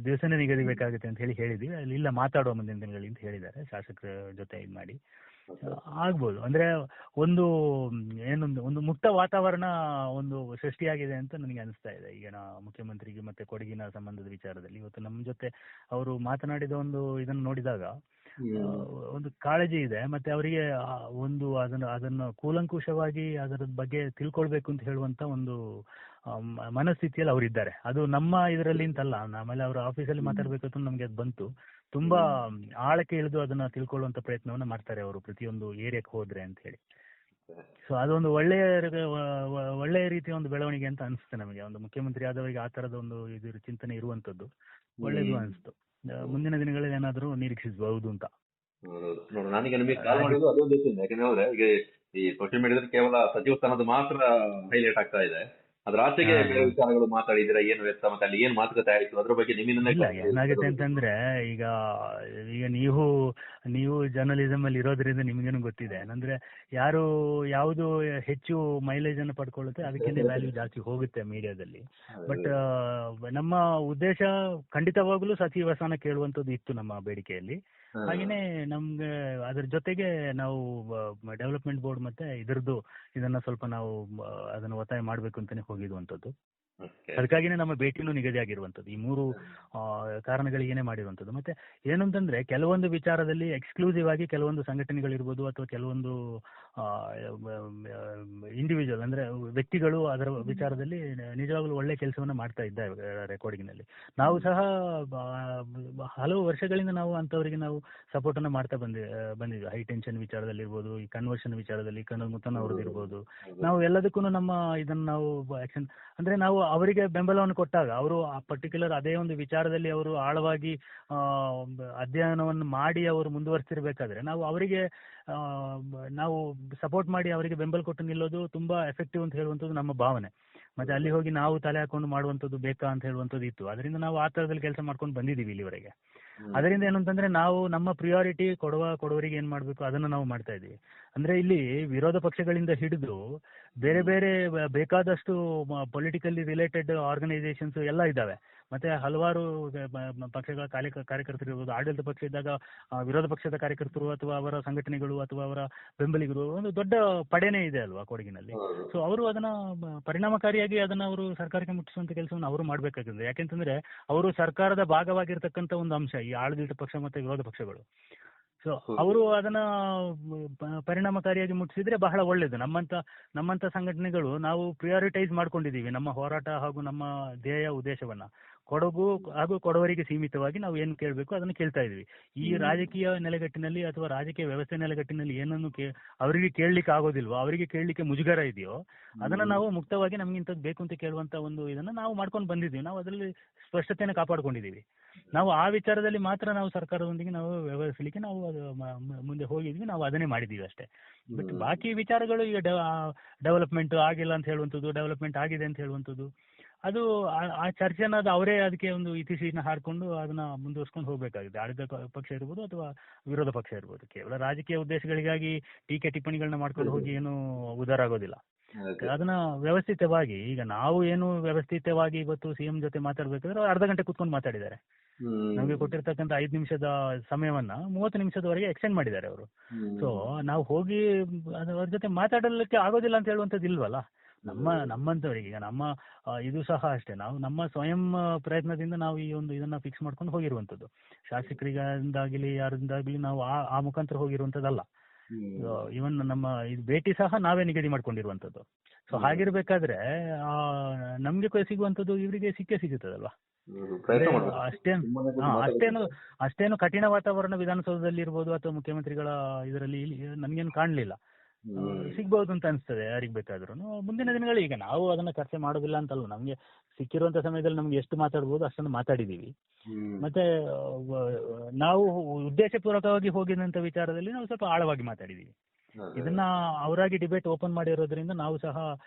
ದಿವಸನೇ ನಿಗದಿ ಬೇಕಾಗುತ್ತೆ ಅಂತ ಹೇಳಿದ್ವಿ. ಅಲ್ಲಿ ಇಲ್ಲ ಮಾತಾಡುವ ಮುಂದಿನ ದಿನಗಳಲ್ಲಿ ಅಂತ ಹೇಳಿದ್ದಾರೆ ಶಾಸಕರ ಜೊತೆ ಇದು ಮಾಡಿ. ಆಗ್ಬೋದು, ಅಂದ್ರೆ ಒಂದು ಮುಕ್ತ ವಾತಾವರಣ ಒಂದು ಸೃಷ್ಟಿಯಾಗಿದೆ ಅಂತ ನನಗೆ ಅನಿಸ್ತಾ ಇದೆ ಈಗಿನ ಮುಖ್ಯಮಂತ್ರಿಗೆ ಮತ್ತೆ ಕೊಡಗಿನ ಸಂಬಂಧದ ವಿಚಾರದಲ್ಲಿ. ಇವತ್ತು ನಮ್ಮ ಜೊತೆ ಅವರು ಮಾತನಾಡಿದ ಒಂದು ಇದನ್ನು ನೋಡಿದಾಗ ಒಂದು ಕಾಳಜಿ ಇದೆ. ಮತ್ತೆ ಅವರಿಗೆ ಅದನ್ನು ಕೂಲಂಕುಷವಾಗಿ ಅದರ ಬಗ್ಗೆ ತಿಳ್ಕೊಳ್ಬೇಕು ಅಂತ ಹೇಳುವಂತ ಒಂದು ಮನಸ್ಥಿತಿಯಲ್ಲಿ ಅವರಿದ್ದಾರೆ. ಅದು ನಮ್ಮ ಇದರಲ್ಲಿ ಅಂತಲ್ಲ, ಆಮೇಲೆ ಅವರ ಆಫೀಸಲ್ಲಿ ಮಾತಾಡ್ಬೇಕಂತ ನಮ್ಗೆ ಅದು ಬಂತು. ತುಂಬಾ ಆಳಕ್ಕೆ ಇಳಿದು ಅದನ್ನ ತಿಳ್ಕೊಳ್ಳುವಂತ ಪ್ರಯತ್ನವನ್ನ ಮಾಡ್ತಾರೆ ಅವರು ಪ್ರತಿಯೊಂದು ಏರಿಯಾಕ್ಕೆ ಹೋದ್ರೆ ಅಂತ ಹೇಳಿ. ಸೊ ಅದೊಂದು ಒಳ್ಳೆಯ ರೀತಿಯ ಒಂದು ಬೆಳವಣಿಗೆ ಅಂತ ಅನಿಸುತ್ತೆ ನಮಗೆ. ಒಂದು ಮುಖ್ಯಮಂತ್ರಿ ಆದವರಿಗೆ ಆ ತರದ ಒಂದು ಇದು ಚಿಂತನೆ ಇರುವಂತದ್ದು ಒಳ್ಳೇದು ಅನಿಸ್ತು. ಮುಂದಿನ ದಿನಗಳಲ್ಲಿ ಏನಾದರೂ ನಿರೀಕ್ಷಿಸಬಹುದು ಅಂತ. ನೋಡಿ, ನಾನೀಗ ನಿಮಗೆ ಕಾಲ್ ಮಾಡಿದ್ದು ಅದೊಂದು ದೇಶದಿಂದ. ಯಾಕಂದ್ರೆ ಈಗ ಈ ಸೋಷಿಯಲ್ ಮೀಡಿಯಾದಲ್ಲಿ ಕೇವಲ ಸಚಿವ ಸ್ಥಾನದ ಮಾತ್ರ ಹೈಲೈಟ್ ಆಗ್ತಾ ಇದೆ. ಅದ್ರ ಆಚೆಗೆ ಬೇರೆ ವಿಚಾರಗಳು ಮಾತಾಡಿದ್ರೆ ಏನು ವ್ಯರ್ಥ, ಮತ್ತೆ ಅಲ್ಲಿ ಏನ್ ಮಾತುಕತೆ ಆಯ್ತು ಅದ್ರ ಬಗ್ಗೆ ಇಲ್ಲ, ಏನಾಗುತ್ತೆ ಅಂತಂದ್ರೆ ಈಗ ನೀವು ಜರ್ನಲಿಸಮ್ ಅಲ್ಲಿ ಇರೋದ್ರಿಂದ ನಿಮ್ಗೇನು ಗೊತ್ತಿದೆ. ಅಂದ್ರೆ ಯಾವುದು ಹೆಚ್ಚು ಮೈಲೇಜ್ ಅನ್ನು ಪಡ್ಕೊಳ್ಳುತ್ತೆ ಅದಕ್ಕಿಂತ ವ್ಯಾಲ್ಯೂ ಜಾಸ್ತಿ ಹೋಗುತ್ತೆ ಮೀಡಿಯಾದಲ್ಲಿ. ಬಟ್ ನಮ್ಮ ಉದ್ದೇಶ ಖಂಡಿತವಾಗ್ಲೂ ಸಚಿವ ಸ್ಥಾನ ಕೇಳುವಂತದ್ದು ಇತ್ತು ನಮ್ಮ ಬೇಡಿಕೆಯಲ್ಲಿ. ಹಾಗೇನೆ ನಮ್ಗೆ ಅದ್ರ ಜೊತೆಗೆ ನಾವು ಡೆವಲಪ್ಮೆಂಟ್ ಬೋರ್ಡ್ ಮತ್ತೆ ಇದನ್ನ ಸ್ವಲ್ಪ ನಾವು ಅದನ್ನ ಒತ್ತಾಯ ಮಾಡ್ಬೇಕು ಅಂತಾನೆ ಹೋಗಿರುವಂತದ್ದು. ಅದಕ್ಕಾಗಿನೇ ನಮ್ಮ ಭೇಟಿನೂ ನಿಗದಿ ಆಗಿರುವಂತದ್ದು. ಈ 3 ಕಾರಣಗಳಿಗೇನೆ ಮಾಡಿರುವಂತದ್ದು. ಮತ್ತೆ ಏನಂತಂದ್ರೆ ಕೆಲವೊಂದು ವಿಚಾರದಲ್ಲಿ ಎಕ್ಸ್ಕ್ಲೂಸಿವ್ ಆಗಿ ಕೆಲವೊಂದು ಸಂಘಟನೆಗಳಿರ್ಬೋದು ಅಥವಾ ಕೆಲವೊಂದು ಇಂಡಿವಿಜುವಲ್ ಅಂದ್ರೆ ವ್ಯಕ್ತಿಗಳು ಅದರ ವಿಚಾರದಲ್ಲಿ ನಿಜವಾಗ್ಲೂ ಒಳ್ಳೆ ಕೆಲಸವನ್ನ ಮಾಡ್ತಾ ಇದ್ದಾರೆ ರೆಕಾರ್ಡಿಂಗ್ನಲ್ಲಿ. ನಾವು ಸಹ ಹಲವು ವರ್ಷಗಳಿಂದ ನಾವು ಅಂತವರಿಗೆ ನಾವು ಸಪೋರ್ಟ್ ಅನ್ನ ಮಾಡ್ತಾ ಬಂದಿದ್ವಿ. ಹೈ ಟೆನ್ಷನ್ ವಿಚಾರದಲ್ಲಿ ಇರ್ಬೋದು, ಈ ಕನ್ವರ್ಷನ್ ವಿಚಾರದಲ್ಲಿ ಕನ್ನಡ ಮುತ್ತನ್ ಅವ್ರದ್ದು ಇರ್ಬೋದು. ನಾವು ಎಲ್ಲದಕ್ಕೂ ನಮ್ಮ ಇದನ್ನ ನಾವು ಆಕ್ಷನ್ ಅಂದ್ರೆ ನಾವು ಅವರಿಗೆ ಬೆಂಬಲವನ್ನು ಕೊಟ್ಟಾಗ ಅವರು ಆ ಪರ್ಟಿಕ್ಯುಲರ್ ಅದೇ ಒಂದು ವಿಚಾರದಲ್ಲಿ ಅವರು ಆಳವಾಗಿ ಅಧ್ಯಯನವನ್ನು ಮಾಡಿ ಅವರು ಮುಂದುವರಿಸ್ತಿರ್ಬೇಕಾದ್ರೆ ನಾವು ಸಪೋರ್ಟ್ ಮಾಡಿ ಅವರಿಗೆ ಬೆಂಬಲ ಕೊಟ್ಟು ನಿಲ್ಲೋದು ತುಂಬಾ ಎಫೆಕ್ಟಿವ್ ಅಂತ ಹೇಳುವಂಥದ್ದು ನಮ್ಮ ಭಾವನೆ. ಮತ್ತೆ ಅಲ್ಲಿ ಹೋಗಿ ನಾವು ತಲೆ ಹಾಕೊಂಡು ಮಾಡುವಂಥದ್ದು ಬೇಕಾ ಅಂತ ಹೇಳುವಂಥದ್ದು ಇತ್ತು. ಅದರಿಂದ ನಾವು ಆ ತರದಲ್ಲಿ ಕೆಲಸ ಮಾಡ್ಕೊಂಡು ಬಂದಿದ್ದೀವಿ ಇಲ್ಲಿವರೆಗೆ. ಅದರಿಂದ ಏನು ಅಂತಂದ್ರೆ ನಾವು ನಮ್ಮ ಪ್ರಿಯಾರಿಟಿ ಕೊಡುವರಿಗೆ ಏನ್ ಮಾಡ್ಬೇಕು ಅದನ್ನ ನಾವು ಮಾಡ್ತಾ ಇದೀವಿ. ಅಂದ್ರೆ ಇಲ್ಲಿ ವಿರೋಧ ಪಕ್ಷಗಳಿಂದ ಹಿಡಿದು ಬೇರೆ ಬೇರೆ ಬೇಕಾದಷ್ಟು ಪೊಲಿಟಿಕಲಿ ರಿಲೇಟೆಡ್ ಆರ್ಗನೈಸೇಷನ್ಸ್ ಎಲ್ಲ ಇದಾವೆ. ಮತ್ತೆ ಹಲವಾರು ಪಕ್ಷಗಳ ಕಾರ್ಯಕರ್ತರು ಇರ್ಬೋದು. ಆಡಳಿತ ಪಕ್ಷ ಇದ್ದಾಗ ವಿರೋಧ ಪಕ್ಷದ ಕಾರ್ಯಕರ್ತರು ಅಥವಾ ಅವರ ಸಂಘಟನೆಗಳು ಅಥವಾ ಅವರ ಬೆಂಬಲಿಗರು ಒಂದು ದೊಡ್ಡ ಪಡೆನೇ ಇದೆ ಅಲ್ವಾ ಕೊಡಗಿನಲ್ಲಿ. ಸೊ ಅವರು ಅದನ್ನ ಪರಿಣಾಮಕಾರಿಯಾಗಿ ಅದನ್ನ ಅವರು ಸರ್ಕಾರಕ್ಕೆ ಮುಟ್ಟಿಸುವಂತ ಕೆಲಸವನ್ನು ಅವರು ಮಾಡ್ಬೇಕಾಗಿದೆ. ಯಾಕೆಂತಂದ್ರೆ ಅವರು ಸರ್ಕಾರದ ಭಾಗವಾಗಿರ್ತಕ್ಕಂಥ ಒಂದು ಅಂಶ ಈ ಆಡಳಿತ ಪಕ್ಷ ಮತ್ತೆ ವಿರೋಧ ಪಕ್ಷಗಳು. ಸೊ ಅವರು ಅದನ್ನ ಪರಿಣಾಮಕಾರಿಯಾಗಿ ಮುಟ್ಟಿಸಿದ್ರೆ ಬಹಳ ಒಳ್ಳೇದು. ನಮ್ಮಂತ ಸಂಘಟನೆಗಳು ನಾವು ಪ್ರಿಯಾರಿಟೈಸ್ ಮಾಡ್ಕೊಂಡಿದೀವಿ ನಮ್ಮ ಹೋರಾಟ ಹಾಗೂ ನಮ್ಮ ಧ್ಯೇಯ ಉದ್ದೇಶವನ್ನ. ಕೊಡಗು ಹಾಗೂ ಕೊಡವರಿಗೆ ಸೀಮಿತವಾಗಿ ನಾವು ಏನು ಕೇಳಬೇಕು ಅದನ್ನು ಕೇಳ್ತಾ ಇದೀವಿ. ಈ ರಾಜಕೀಯ ನೆಲೆಗಟ್ಟಿನಲ್ಲಿ ಅಥವಾ ರಾಜಕೀಯ ವ್ಯವಸ್ಥೆ ನೆಲೆಗಟ್ಟಿನಲ್ಲಿ ಏನನ್ನು ಅವರಿಗೆ ಕೇಳಲಿಕ್ಕೆ ಆಗೋದಿಲ್ವೋ, ಅವರಿಗೆ ಕೇಳಲಿಕ್ಕೆ ಮುಜುಗರ ಇದೆಯೋ ಅದನ್ನ ನಾವು ಮುಕ್ತವಾಗಿ ನಮ್ಗೆ ಇಂಥದ್ದು ಬೇಕು ಅಂತ ಕೇಳುವಂತ ಒಂದು ಇದನ್ನ ನಾವು ಮಾಡ್ಕೊಂಡು ಬಂದಿದ್ದೀವಿ. ನಾವು ಅದರಲ್ಲಿ ಸ್ಪಷ್ಟತೆಯನ್ನು ಕಾಪಾಡ್ಕೊಂಡಿದ್ದೀವಿ. ನಾವು ಆ ವಿಚಾರದಲ್ಲಿ ಮಾತ್ರ ನಾವು ಸರ್ಕಾರದೊಂದಿಗೆ ನಾವು ವ್ಯವಹರಿಸಲಿಕ್ಕೆ ನಾವು ಮುಂದೆ ಹೋಗಿದ್ವಿ. ನಾವು ಅದನ್ನೇ ಮಾಡಿದೀವಿ ಅಷ್ಟೇ. ಬಟ್ ಬಾಕಿ ವಿಚಾರಗಳು ಈಗ ಡೆವಲಪ್ಮೆಂಟ್ ಆಗಿಲ್ಲ ಅಂತ ಹೇಳುವಂಥದ್ದು, ಡೆವಲಪ್ಮೆಂಟ್ ಆಗಿದೆ ಅಂತ ಹೇಳುವಂಥದ್ದು ಅದು ಆ ಚರ್ಚೆನ ಅದು ಅವರೇ ಅದಕ್ಕೆ ಒಂದು ಇತಿಶಿನ ಹಾಡ್ಕೊಂಡು ಅದನ್ನ ಮುಂದುವರ್ಸ್ಕೊಂಡು ಹೋಗ್ಬೇಕಾಗಿದೆ. ಆಡಳಿತ ಪಕ್ಷ ಇರ್ಬೋದು ಅಥವಾ ವಿರೋಧ ಪಕ್ಷ ಇರ್ಬೋದು. ಕೇವಲ ರಾಜಕೀಯ ಉದ್ದೇಶಗಳಿಗಾಗಿ ಟೀಕೆ ಟಿಪ್ಪಣಿಗಳನ್ನ ಮಾಡ್ಕೊಂಡು ಹೋಗಿ ಏನು ಉದಾರ ಆಗೋದಿಲ್ಲ. ಅದನ್ನ ವ್ಯವಸ್ಥಿತವಾಗಿ, ಈಗ ನಾವು ಏನು ವ್ಯವಸ್ಥಿತವಾಗಿ ಇವತ್ತು ಸಿಎಂ ಜೊತೆ ಮಾತಾಡ್ಬೇಕಾದ್ರೆ ಅರ್ಧ ಗಂಟೆ ಕುತ್ಕೊಂಡು ಮಾತಾಡಿದ್ದಾರೆ. ನಮಗೆ ಕೊಟ್ಟಿರ್ತಕ್ಕಂಥ 5 ನಿಮಿಷದ ಸಮಯವನ್ನ 30 ನಿಮಿಷದವರೆಗೆ ಎಕ್ಸ್ಟೆಂಡ್ ಮಾಡಿದ್ದಾರೆ ಅವರು. ಸೊ ನಾವು ಹೋಗಿ ಅವ್ರ ಜೊತೆ ಮಾತಾಡಲಿಕ್ಕೆ ಆಗೋದಿಲ್ಲ ಅಂತ ಹೇಳುವಂಥದ್ದು ಇಲ್ವಲ್ಲ. ನಮ್ಮಂತವರಿಗೆ ಈಗ ನಮ್ಮ ಇದು ಸಹ ಅಷ್ಟೇ, ನಾವು ನಮ್ಮ ಸ್ವಯಂ ಪ್ರಯತ್ನದಿಂದ ನಾವು ಈ ಒಂದು ಇದನ್ನ ಫಿಕ್ಸ್ ಮಾಡ್ಕೊಂಡು ಹೋಗಿರುವಂತದ್ದು. ಶಾಸಕರಿಗಾಗಲಿ ಯಾರಿಂದಾಗಲಿ ನಾವು ಆ ಮುಖಾಂತರ ಹೋಗಿರುವಂತದ್ದಲ್ಲ. ಇವನ್ ನಮ್ಮ ಇದು ಭೇಟಿ ಸಹ ನಾವೇ ನಿಗದಿ ಮಾಡ್ಕೊಂಡಿರುವಂತದ್ದು. ಸೊ ಹಾಗಿರ್ಬೇಕಾದ್ರೆ ನಮ್ಗೆ ಸಿಗುವಂತದ್ದು ಇವರಿಗೆ ಸಿಕ್ಕೇ ಸಿಗುತ್ತದಲ್ವಾ. ಅಷ್ಟೇನು ಕಠಿಣ ವಾತಾವರಣ ವಿಧಾನಸೌಧದಲ್ಲಿ ಇರ್ಬೋದು ಅಥವಾ ಮುಖ್ಯಮಂತ್ರಿಗಳ ಇದರಲ್ಲಿ ನನ್ಗೇನು ಕಾಣ್ಲಿಲ್ಲ. ಸಿಗ್ಬಹುದು ಅಂತ ಅನಿಸ್ತದೆ ಯಾರಿಗ್ ಬೇಕಾದ್ರೂ. ಮುಂದಿನ ದಿನಗಳು ಈಗ ನಾವು ಅದನ್ನ ಚರ್ಚೆ ಮಾಡೋದಿಲ್ಲ ಅಂತಲ್ಲ, ನಮ್ಗೆ ಸಿಕ್ಕಿರುವಂತ ಸಮಯದಲ್ಲಿ ನಮ್ಗೆ ಎಷ್ಟು ಮಾತಾಡ್ಬೋದು ಅಷ್ಟನ್ನು ಮಾತಾಡಿದೀವಿ. ಮತ್ತೆ ನಾವು ಉದ್ದೇಶಪೂರ್ವಕವಾಗಿ ಹೋಗಿದಂತ ವಿಚಾರದಲ್ಲಿ ನಾವು ಸ್ವಲ್ಪ ಆಳವಾಗಿ ಮಾತಾಡಿದೀವಿ. ಇದನ್ನ ಅವರಾಗಿ ಡಿಬೇಟ್ ಓಪನ್ ಮಾಡಿರೋದ್ರಿಂದ ನಾವು ಸಹ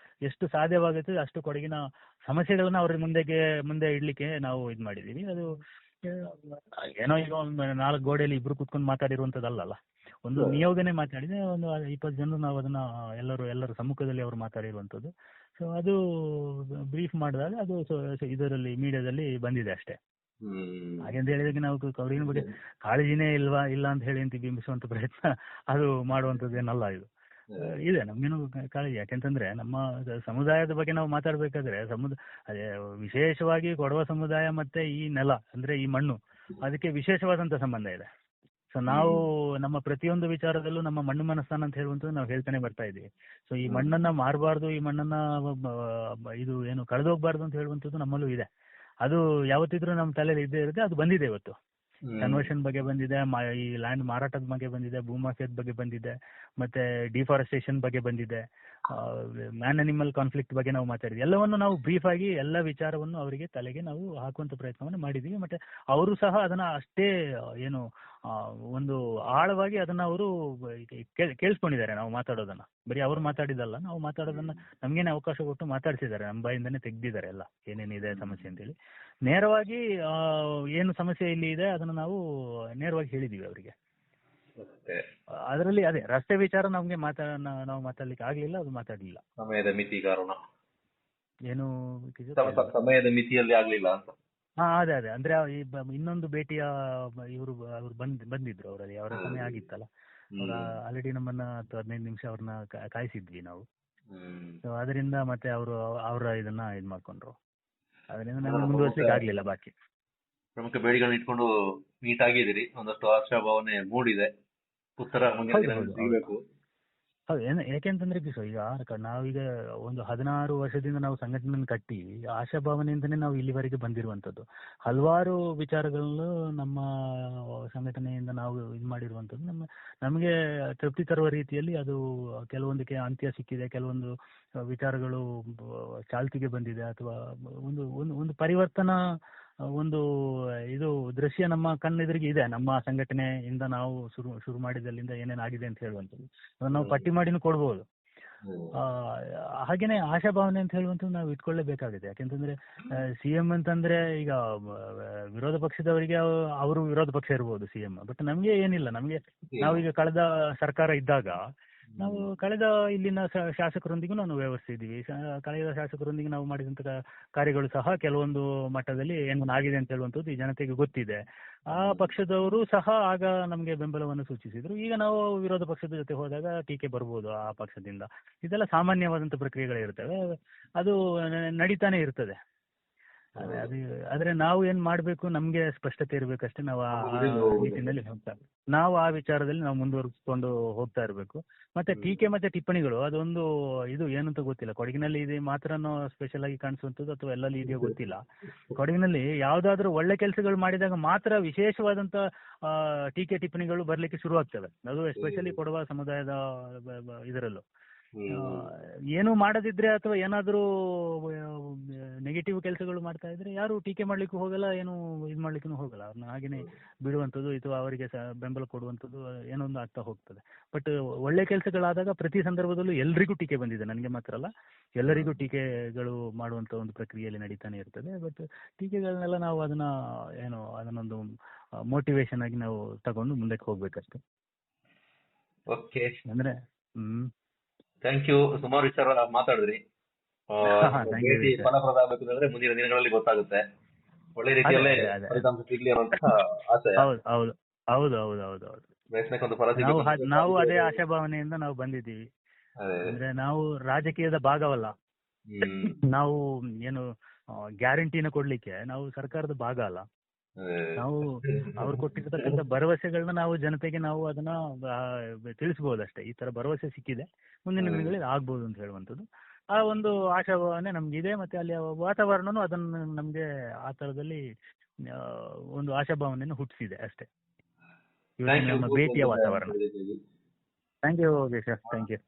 ಎಷ್ಟು ಸಾಧ್ಯವಾಗುತ್ತೆ ಅಷ್ಟು ಕೊಡಗಿನ ಸಮಸ್ಯೆಗಳನ್ನ ಅವ್ರ ಮುಂದೆ ಇಡ್ಲಿಕ್ಕೆ ನಾವು ಇದ್ ಮಾಡಿದೀವಿ. ಅದು ಏನೋ ಈಗ 4 ಗೋಡೆಯಲ್ಲಿ ಇಬ್ರು ಕುತ್ಕೊಂಡು ಮಾತಾಡಿರುವಂತದ್ದಲ್ಲ, ಒಂದು ನಿಯೋಗನೆ ಮಾತಾಡಿದೆ. ಒಂದು 20 ಜನರು ನಾವು ಅದನ್ನ ಎಲ್ಲರ ಸಮ್ಮುಖದಲ್ಲಿ ಅವರು ಮಾತಾಡಿರುವಂತದ್ದು. ಸೊ ಅದು ಬ್ರೀಫ್ ಮಾಡಿದಾಗ ಅದು ಇದರಲ್ಲಿ ಮೀಡಿಯಾದಲ್ಲಿ ಬಂದಿದೆ ಅಷ್ಟೇ. ಹಾಗೆಂತ ಹೇಳಿದಾಗ ನಾವು ಕೊಡಗಿನ ಬಗ್ಗೆ ಕಾಳಜಿನೇ ಇಲ್ಲ ಅಂತ ಹೇಳಿ ಅಂತ ಬಿಂಬಿಸುವಂತ ಪ್ರಯತ್ನ ಅದು ಮಾಡುವಂತದ್ದೇನಲ್ಲ. ಇದು ಇದೆ ನಮ್ಗೇನು ಕಾಳಜಿ. ಯಾಕೆಂತಂದ್ರೆ ನಮ್ಮ ಸಮುದಾಯದ ಬಗ್ಗೆ ನಾವು ಮಾತಾಡ್ಬೇಕಾದ್ರೆ ಅದೇ ವಿಶೇಷವಾಗಿ ಕೊಡವ ಸಮುದಾಯ ಮತ್ತೆ ಈ ನೆಲ ಅಂದ್ರೆ ಈ ಮಣ್ಣು ಅದಕ್ಕೆ ವಿಶೇಷವಾದಂತ ಸಂಬಂಧ ಇದೆ. ಸೊ ನಾವು ನಮ್ಮ ಪ್ರತಿಯೊಂದು ವಿಚಾರದಲ್ಲೂ ನಮ್ಮ ಮಣ್ಣು ಮನಸ್ಥಾನ ಅಂತ ಹೇಳುವಂಥದ್ದು ನಾವು ಹೇಳ್ತಾನೆ ಬರ್ತಾ ಇದೀವಿ. ಸೊ ಈ ಮಣ್ಣನ್ನ ಮಾರಬಾರ್ದು, ಈ ಮಣ್ಣನ್ನ ಇದು ಏನು ಕಳೆದೋಗ್ಬಾರ್ದು ಅಂತ ಹೇಳುವಂಥದ್ದು ನಮ್ಮಲ್ಲೂ ಇದೆ. ಅದು ಯಾವತ್ತಿದ್ರೂ ನಮ್ಮ ತಲೆಯಲ್ಲಿ ಇದ್ದೇ ಇರುತ್ತೆ. ಅದು ಬಂದಿದೆ ಇವತ್ತು. ಕನ್ವರ್ಷನ್ ಬಗ್ಗೆ ಬಂದಿದೆ, ಈ ಲ್ಯಾಂಡ್ ಮಾರಾಟದ ಬಗ್ಗೆ ಬಂದಿದೆ, ಭೂಮಾಫಿಯಾದ ಬಗ್ಗೆ ಬಂದಿದೆ, ಮತ್ತೆ ಡಿಫಾರೆಸ್ಟೇಷನ್ ಬಗ್ಗೆ ಬಂದಿದೆ, ಮ್ಯಾನ್ ಅನಿಮಲ್ ಕಾನ್ಫ್ಲಿಕ್ಟ್ ಬಗ್ಗೆ ನಾವು ಮಾತಾಡಿದ್ವಿ. ಎಲ್ಲವನ್ನು ನಾವು ಬ್ರೀಫ್ ಆಗಿ ಎಲ್ಲ ವಿಚಾರವನ್ನು ಅವರಿಗೆ ತಲೆಗೆ ನಾವು ಹಾಕುವಂತ ಪ್ರಯತ್ನವನ್ನು ಮಾಡಿದೀವಿ. ಮತ್ತೆ ಅವರು ಸಹ ಅದನ್ನ ಅಷ್ಟೇ ಏನು ಒಂದು ಆಳವಾಗಿ ಅದನ್ನ ಅವರು ಕೇಳಿಸ್ಕೊಂಡಿದ್ದಾರೆ ನಾವು ಮಾತಾಡೋದನ್ನ. ಬರೀ ಅವ್ರು ಮಾತಾಡಿದಲ್ಲ, ನಾವು ಮಾತಾಡೋದನ್ನ ನಮ್ಗೇನೆ ಅವಕಾಶ ಕೊಟ್ಟು ಮಾತಾಡ್ಸಿದ್ದಾರೆ, ನಮ್ಮ ಬಾಯಿಂದಾನೆ ತೆಗ್ದಿದ್ದಾರೆ ಎಲ್ಲ ಏನೇನಿದೆ ಸಮಸ್ಯೆ ಅಂತೇಳಿ. ನೇರವಾಗಿ ಏನು ಸಮಸ್ಯೆ ಇಲ್ಲಿ ಇದೆ ಅದನ್ನ ನಾವು ನೇರವಾಗಿ ಹೇಳಿದೀವಿ ಅವರಿಗೆ. ಅದರಲ್ಲಿ ಅದೇ ರಸ್ತೆ ವಿಚಾರ ನಮ್ಗೆ ನಾವು ಮಾತಾಡ್ಲಿಕ್ಕೆ ಆಗ್ಲಿಲ್ಲ, ಅದು ಮಾತಾಡ್ಲಿಲ್ಲ. ಸಮಯದ ಮಿತಿ ಕಾರಣ ಏನು ಸಮಯದ ಮಿತಿಯಲ್ಲಿ ಆಗ್ಲಿಲ್ಲ ಅಂತ. ಅದೇ ಅಂದ್ರೆ ಇನ್ನೊಂದು ಭೇಟಿಯ ಅವರು ಬಂದಿದ್ರು, ಅವರಲ್ಲಿ ಅವರ ಸಮಯ ಆಗಿತ್ತಲ್ಲ. ಅವ್ರ ಆಲ್ರೆಡಿ ನಮ್ಮನ್ನ 15 ನಿಮಿಷ ಅವ್ರನ್ನ ಕಾಯಿಸಿದ್ವಿ ನಾವು. ಅದರಿಂದ ಮತ್ತೆ ಅವರ ಇದನ್ನ ಇದ್ ಮಾಡ್ಕೊಂಡ್ರು. ಅದರಿಂದ ನಮ್ಗೆ ಮುಂದುವರ್ಸ್ಲಿಕ್ಕೆ ಆಗ್ಲಿಲ್ಲ. ಬಾಕಿ ಪ್ರಮುಖ ಬೇಡಿಗಳನ್ನ ಇಟ್ಕೊಂಡು ಮೀಟ್ ಆಗಿದ್ದೀರಿ, ಒಂದಷ್ಟು ಆಶಾಭಾವನೆ ಮೂಡಿದೆ, ಉತ್ತರ ಸಿಗಬೇಕು. ಹೌದು, ಯಾಕೆಂತಂದ್ರೆ ಈಗ ನಾವೀಗ ಒಂದು 16 ವರ್ಷದಿಂದ ನಾವು ಸಂಘಟನೆ ಕಟ್ಟಿ ಆಶಾಭಾವನೆಯಿಂದನೇ ನಾವು ಇಲ್ಲಿವರೆಗೆ ಬಂದಿರುವಂತದ್ದು. ಹಲವಾರು ವಿಚಾರಗಳನ್ನು ನಮ್ಮ ಸಂಘಟನೆಯಿಂದ ನಾವು ಇದು ಮಾಡಿರುವಂತದ್ದು ನಮಗೆ ತೃಪ್ತಿ ತರುವ ರೀತಿಯಲ್ಲಿ ಅದು ಕೆಲವೊಂದಕ್ಕೆ ಅಂತ್ಯ ಸಿಕ್ಕಿದೆ, ಕೆಲವೊಂದು ವಿಚಾರಗಳು ಚಾಲ್ತಿಗೆ ಬಂದಿದೆ, ಅಥವಾ ಒಂದು ಪರಿವರ್ತನಾ ಒಂದು ಇದು ದೃಶ್ಯ ನಮ್ಮ ಕಣ್ಣೆದುರಿಗೆ ಇದೆ. ನಮ್ಮ ಸಂಘಟನೆಯಿಂದ ನಾವು ಶುರು ಮಾಡಿದಲ್ಲಿಂದ ಏನೇನಾಗಿದೆ ಅಂತ ಹೇಳುವಂಥದ್ದು ನಾವು ಪಟ್ಟಿ ಮಾಡಿನೂ ಕೊಡ್ಬೋದು. ಹಾಗೇನೆ ಆಶಾಭಾವನೆ ಅಂತ ಹೇಳುವಂಥದ್ದು ನಾವು ಇಟ್ಕೊಳ್ಳೇಬೇಕಾಗಿದೆ. ಯಾಕೆಂತಂದ್ರೆ ಸಿಎಂ ಅಂತಂದ್ರೆ ಈಗ ವಿರೋಧ ಪಕ್ಷದವರಿಗೆ ಅವರು ವಿರೋಧ ಪಕ್ಷ ಇರ್ಬೋದು ಸಿಎಂ, ಬಟ್ ನಮ್ಗೆ ಏನಿಲ್ಲ. ನಮ್ಗೆ ನಾವೀಗ ಕಳೆದ ಸರ್ಕಾರ ಇದ್ದಾಗ ನಾವು ಕಳೆದ ಇಲ್ಲಿನ ಶಾಸಕರೊಂದಿಗೂ ನಾವು ವ್ಯವಸ್ಥಿದ್ದೀವಿ. ಕಳೆದ ಶಾಸಕರೊಂದಿಗೆ ನಾವು ಮಾಡಿದಂತ ಕಾರ್ಯಗಳು ಸಹ ಕೆಲವೊಂದು ಮಟ್ಟದಲ್ಲಿ ಏನಾಗಿದೆ ಅಂತ ಹೇಳುವಂಥದ್ದು ಈ ಜನತೆಗೆ ಗೊತ್ತಿದೆ. ಆ ಪಕ್ಷದವರು ಸಹ ಆಗ ನಮಗೆ ಬೆಂಬಲವನ್ನು ಸೂಚಿಸಿದ್ರು. ಈಗ ನಾವು ವಿರೋಧ ಪಕ್ಷದ ಜೊತೆ ಹೋದಾಗ ಟೀಕೆ ಬರ್ಬೋದು ಆ ಪಕ್ಷದಿಂದ. ಇದೆಲ್ಲ ಸಾಮಾನ್ಯವಾದಂತ ಪ್ರಕ್ರಿಯೆಗಳಿರ್ತವೆ, ಅದು ನಡೀತಾನೆ ಇರ್ತದೆ. ಆದ್ರೆ ನಾವು ಏನ್ ಮಾಡ್ಬೇಕು, ನಮ್ಗೆ ಸ್ಪಷ್ಟತೆ ಇರ್ಬೇಕಷ್ಟೇ. ನಾವು ಆ ನಿಟ್ಟಿನಲ್ಲಿ ನಾವು ಆ ವಿಚಾರದಲ್ಲಿ ನಾವು ಮುಂದುವರಿಸಿಕೊಂಡು ಹೋಗ್ತಾ ಇರ್ಬೇಕು. ಮತ್ತೆ ಟೀಕೆ ಮತ್ತೆ ಟಿಪ್ಪಣಿಗಳು ಅದೊಂದು ಇದು ಏನಂತ ಗೊತ್ತಿಲ್ಲ. ಕೊಡಗಿನಲ್ಲಿ ಇದೆ ಮಾತ್ರ ಸ್ಪೆಷಲ್ ಆಗಿ ಕಾಣಿಸುವಂತದ್ದು ಅಥವಾ ಎಲ್ಲಲ್ಲಿ ಇದೆಯೋ ಗೊತ್ತಿಲ್ಲ. ಕೊಡಗಿನಲ್ಲಿ ಯಾವ್ದಾದ್ರು ಒಳ್ಳೆ ಕೆಲಸಗಳು ಮಾಡಿದಾಗ ಮಾತ್ರ ವಿಶೇಷವಾದಂತ ಟೀಕೆ ಟಿಪ್ಪಣಿಗಳು ಬರ್ಲಿಕ್ಕೆ ಶುರು ಆಗ್ತವೆ. ಅದು ಎಸ್ಪೆಷಲಿ ಕೊಡವ ಸಮುದಾಯದ ಇದರಲ್ಲೂ. ಏನು ಮಾಡದಿದ್ರೆ ಅಥವಾ ಏನಾದರೂ ನೆಗೆಟಿವ್ ಕೆಲಸಗಳು ಮಾಡ್ತಾ ಇದ್ರೆ ಯಾರು ಟೀಕೆ ಮಾಡ್ಲಿಕ್ಕೂ ಹೋಗಲ್ಲ, ಏನು ಇದು ಮಾಡ್ಲಿಕ್ಕೂ ಹೋಗಲ್ಲ. ಅವ್ರನ್ನ ಹಾಗೇನೆ ಬಿಡುವಂಥದ್ದು ಅಥವಾ ಅವರಿಗೆ ಬೆಂಬಲ ಕೊಡುವಂಥದ್ದು ಏನೋ ಒಂದು ಆಗ್ತಾ ಹೋಗ್ತದೆ. ಬಟ್ ಒಳ್ಳೆ ಕೆಲಸಗಳಾದಾಗ ಪ್ರತಿ ಸಂದರ್ಭದಲ್ಲೂ ಎಲ್ರಿಗೂ ಟೀಕೆ ಬಂದಿದೆ, ನನಗೆ ಮಾತ್ರ ಅಲ್ಲ, ಎಲ್ಲರಿಗೂ ಟೀಕೆಗಳು ಮಾಡುವಂಥ ಒಂದು ಪ್ರಕ್ರಿಯೆಯಲ್ಲಿ ನಡೀತಾನೆ ಇರ್ತದೆ. ಬಟ್ ಟೀಕೆಗಳನ್ನೆಲ್ಲ ನಾವು ಅದನ್ನೊಂದು ಮೋಟಿವೇಶನ್ ಆಗಿ ನಾವು ತಗೊಂಡು ಮುಂದಕ್ಕೆ ಹೋಗ್ಬೇಕಷ್ಟೆ. ಓಕೆ, ಅಂದ್ರೆ ಥ್ಯಾಂಕ್ ಯು. ಸುಮಾರು ವಿಚಾರ ಮಾತಾಡಿದ್ರಿ. thank you, ಭೇಟಿ sir. ಫಲಪ್ರದ ಆಗಬೇಕಂದ್ರೆ ಮುಂದಿನ ದಿನಗಳಲ್ಲಿ ಗೊತ್ತಾಗುತ್ತೆ. ಒಳ್ಳೆ ರೀತಿಯಲ್ಲೇ ಅದೇ. ಫಲಿತಾಂಶ ಸಿಗ್ಲಿ ಅನ್ನುವಂತಹ ಆಸೆ. ಹೌದು. ಪ್ರಯತ್ನಕ್ಕೊಂದು ಫಲ ನಾವು ಅದೇ ಆಶಾಭಾವನೆಯಿಂದ ನಾವು ಬಂದಿದ್ದೀವಿ. ಅಂದ್ರೆ ನಾವು ರಾಜಕೀಯದ ಭಾಗವಲ್ಲ, ನಾವು ಏನು ಗ್ಯಾರಂಟಿನ ಕೊಡ್ಲಿಕ್ಕೆ ನಾವು ಸರ್ಕಾರದ ಭಾಗ ಅಲ್ಲ. ನಾವು ಅವ್ರು ಕೊಟ್ಟಿರ್ತಕ್ಕಂಥ ಭರವಸೆಗಳನ್ನ ನಾವು ಜನತೆಗೆ ನಾವು ಅದನ್ನ ತಿಳಿಸಬಹುದಷ್ಟೇ. ಈ ತರ ಭರವಸೆ ಸಿಕ್ಕಿದೆ, ಮುಂದಿನ ದಿನಗಳಲ್ಲಿ ಆಗ್ಬೋದು ಅಂತ ಹೇಳುವಂಥದ್ದು ಆ ಒಂದು ಆಶಾಭಾವನೆ ನಮ್ಗಿದೆ. ಮತ್ತೆ ಅಲ್ಲಿ ವಾತಾವರಣನೂ ಅದನ್ನು ನಮ್ಗೆ ಆ ತರದಲ್ಲಿ ಒಂದು ಆಶಾಭಾವನೆಯನ್ನು ಹುಟ್ಟಿಸಿದೆ ಅಷ್ಟೇ. ನಮ್ಮ ಭೇಟಿಯ ವಾತಾವರಣ. Thank you sir, thank you.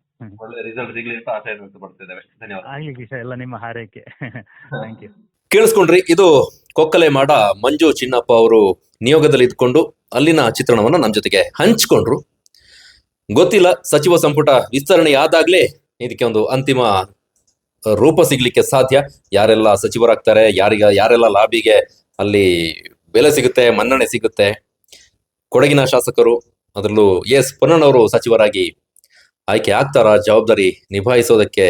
ಒಳ್ಳೆ ರಿಸಲ್ಟ್ ಸಿಗ್ಲಿ ಅಂತ ಆಶೆಯನ್ನು ವ್ಯಕ್ತಪಡಿಸಿದ್ದೇವೆ. ಧನ್ಯವಾದ. ಆಗ್ಲಿ ಕಿಶೋರ್, ಎಲ್ಲ ನಿಮ್ಮ ಹಾರೈಕೆ. Thank you. ಕೇಳಿಸ್ಕೊಂಡ್ರಿ, ಇದು ಕೊಕ್ಕಲೆ ಮಾಡ ಮಂಜು ಚಿನ್ನಪ್ಪ ಅವರು ನಿಯೋಗದಲ್ಲಿ ಇದ್ಕೊಂಡು ಅಲ್ಲಿನ ಚಿತ್ರಣವನ್ನ ನಮ್ಮ ಜೊತೆಗೆ ಹಂಚ್ಕೊಂಡ್ರು. ಗೊತ್ತಿಲ್ಲ, ಸಚಿವ ಸಂಪುಟ ವಿಸ್ತರಣೆ ಆದಾಗ್ಲೇ ಇದಕ್ಕೆ ಒಂದು ಅಂತಿಮ ರೂಪ ಸಿಗ್ಲಿಕ್ಕೆ ಸಾಧ್ಯ. ಯಾರೆಲ್ಲ ಸಚಿವರಾಗ್ತಾರೆ, ಯಾರೆಲ್ಲ ಲಾಬಿಗೆ ಅಲ್ಲಿ ಬೆಲೆ ಸಿಗುತ್ತೆ, ಮನ್ನಣೆ ಸಿಗುತ್ತೆ. ಕೊಡಗಿನ ಶಾಸಕರು, ಅದರಲ್ಲೂ ಎಸ್ ಪೊನ್ನಣ್ಣವರು ಸಚಿವರಾಗಿ ಆಯ್ಕೆ ಆಗ್ತಾರ, ಜವಾಬ್ದಾರಿ ನಿಭಾಯಿಸೋದಕ್ಕೆ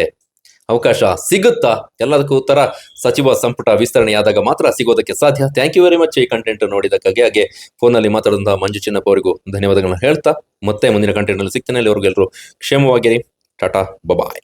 ಅವಕಾಶ ಸಿಗುತ್ತಾ? ಎಲ್ಲದಕ್ಕೂ ಉತ್ತರ ಸಚಿವ ಸಂಪುಟ ವಿಸ್ತರಣೆಯಾದಾಗ ಮಾತ್ರ ಸಿಗೋದಕ್ಕೆ ಸಾಧ್ಯ. ಥ್ಯಾಂಕ್ ಯು ವೆರಿ ಮಚ್ ಈ ಕಂಟೆಂಟ್ ನೋಡಿದಕ್ಕಾಗಿ. ಹಾಗೆ ಫೋನಲ್ಲಿ ಮಾತಾಡಿದಂತಹ ಮಂಜು ಚಿನ್ನಪ್ಪ ಅವರಿಗೂ ಧನ್ಯವಾದಗಳನ್ನ ಹೇಳ್ತಾ ಮತ್ತೆ ಮುಂದಿನ ಕಂಟೆಂಟ್ ನಲ್ಲಿ ಸಿಗ್ತೇನೆ. ಅಲ್ಲಿವರೆಗೂ ಎಲ್ಲರೂ ಕ್ಷೇಮವಾಗಿರಿ. ಟಾಟಾ, ಬಾಯ್.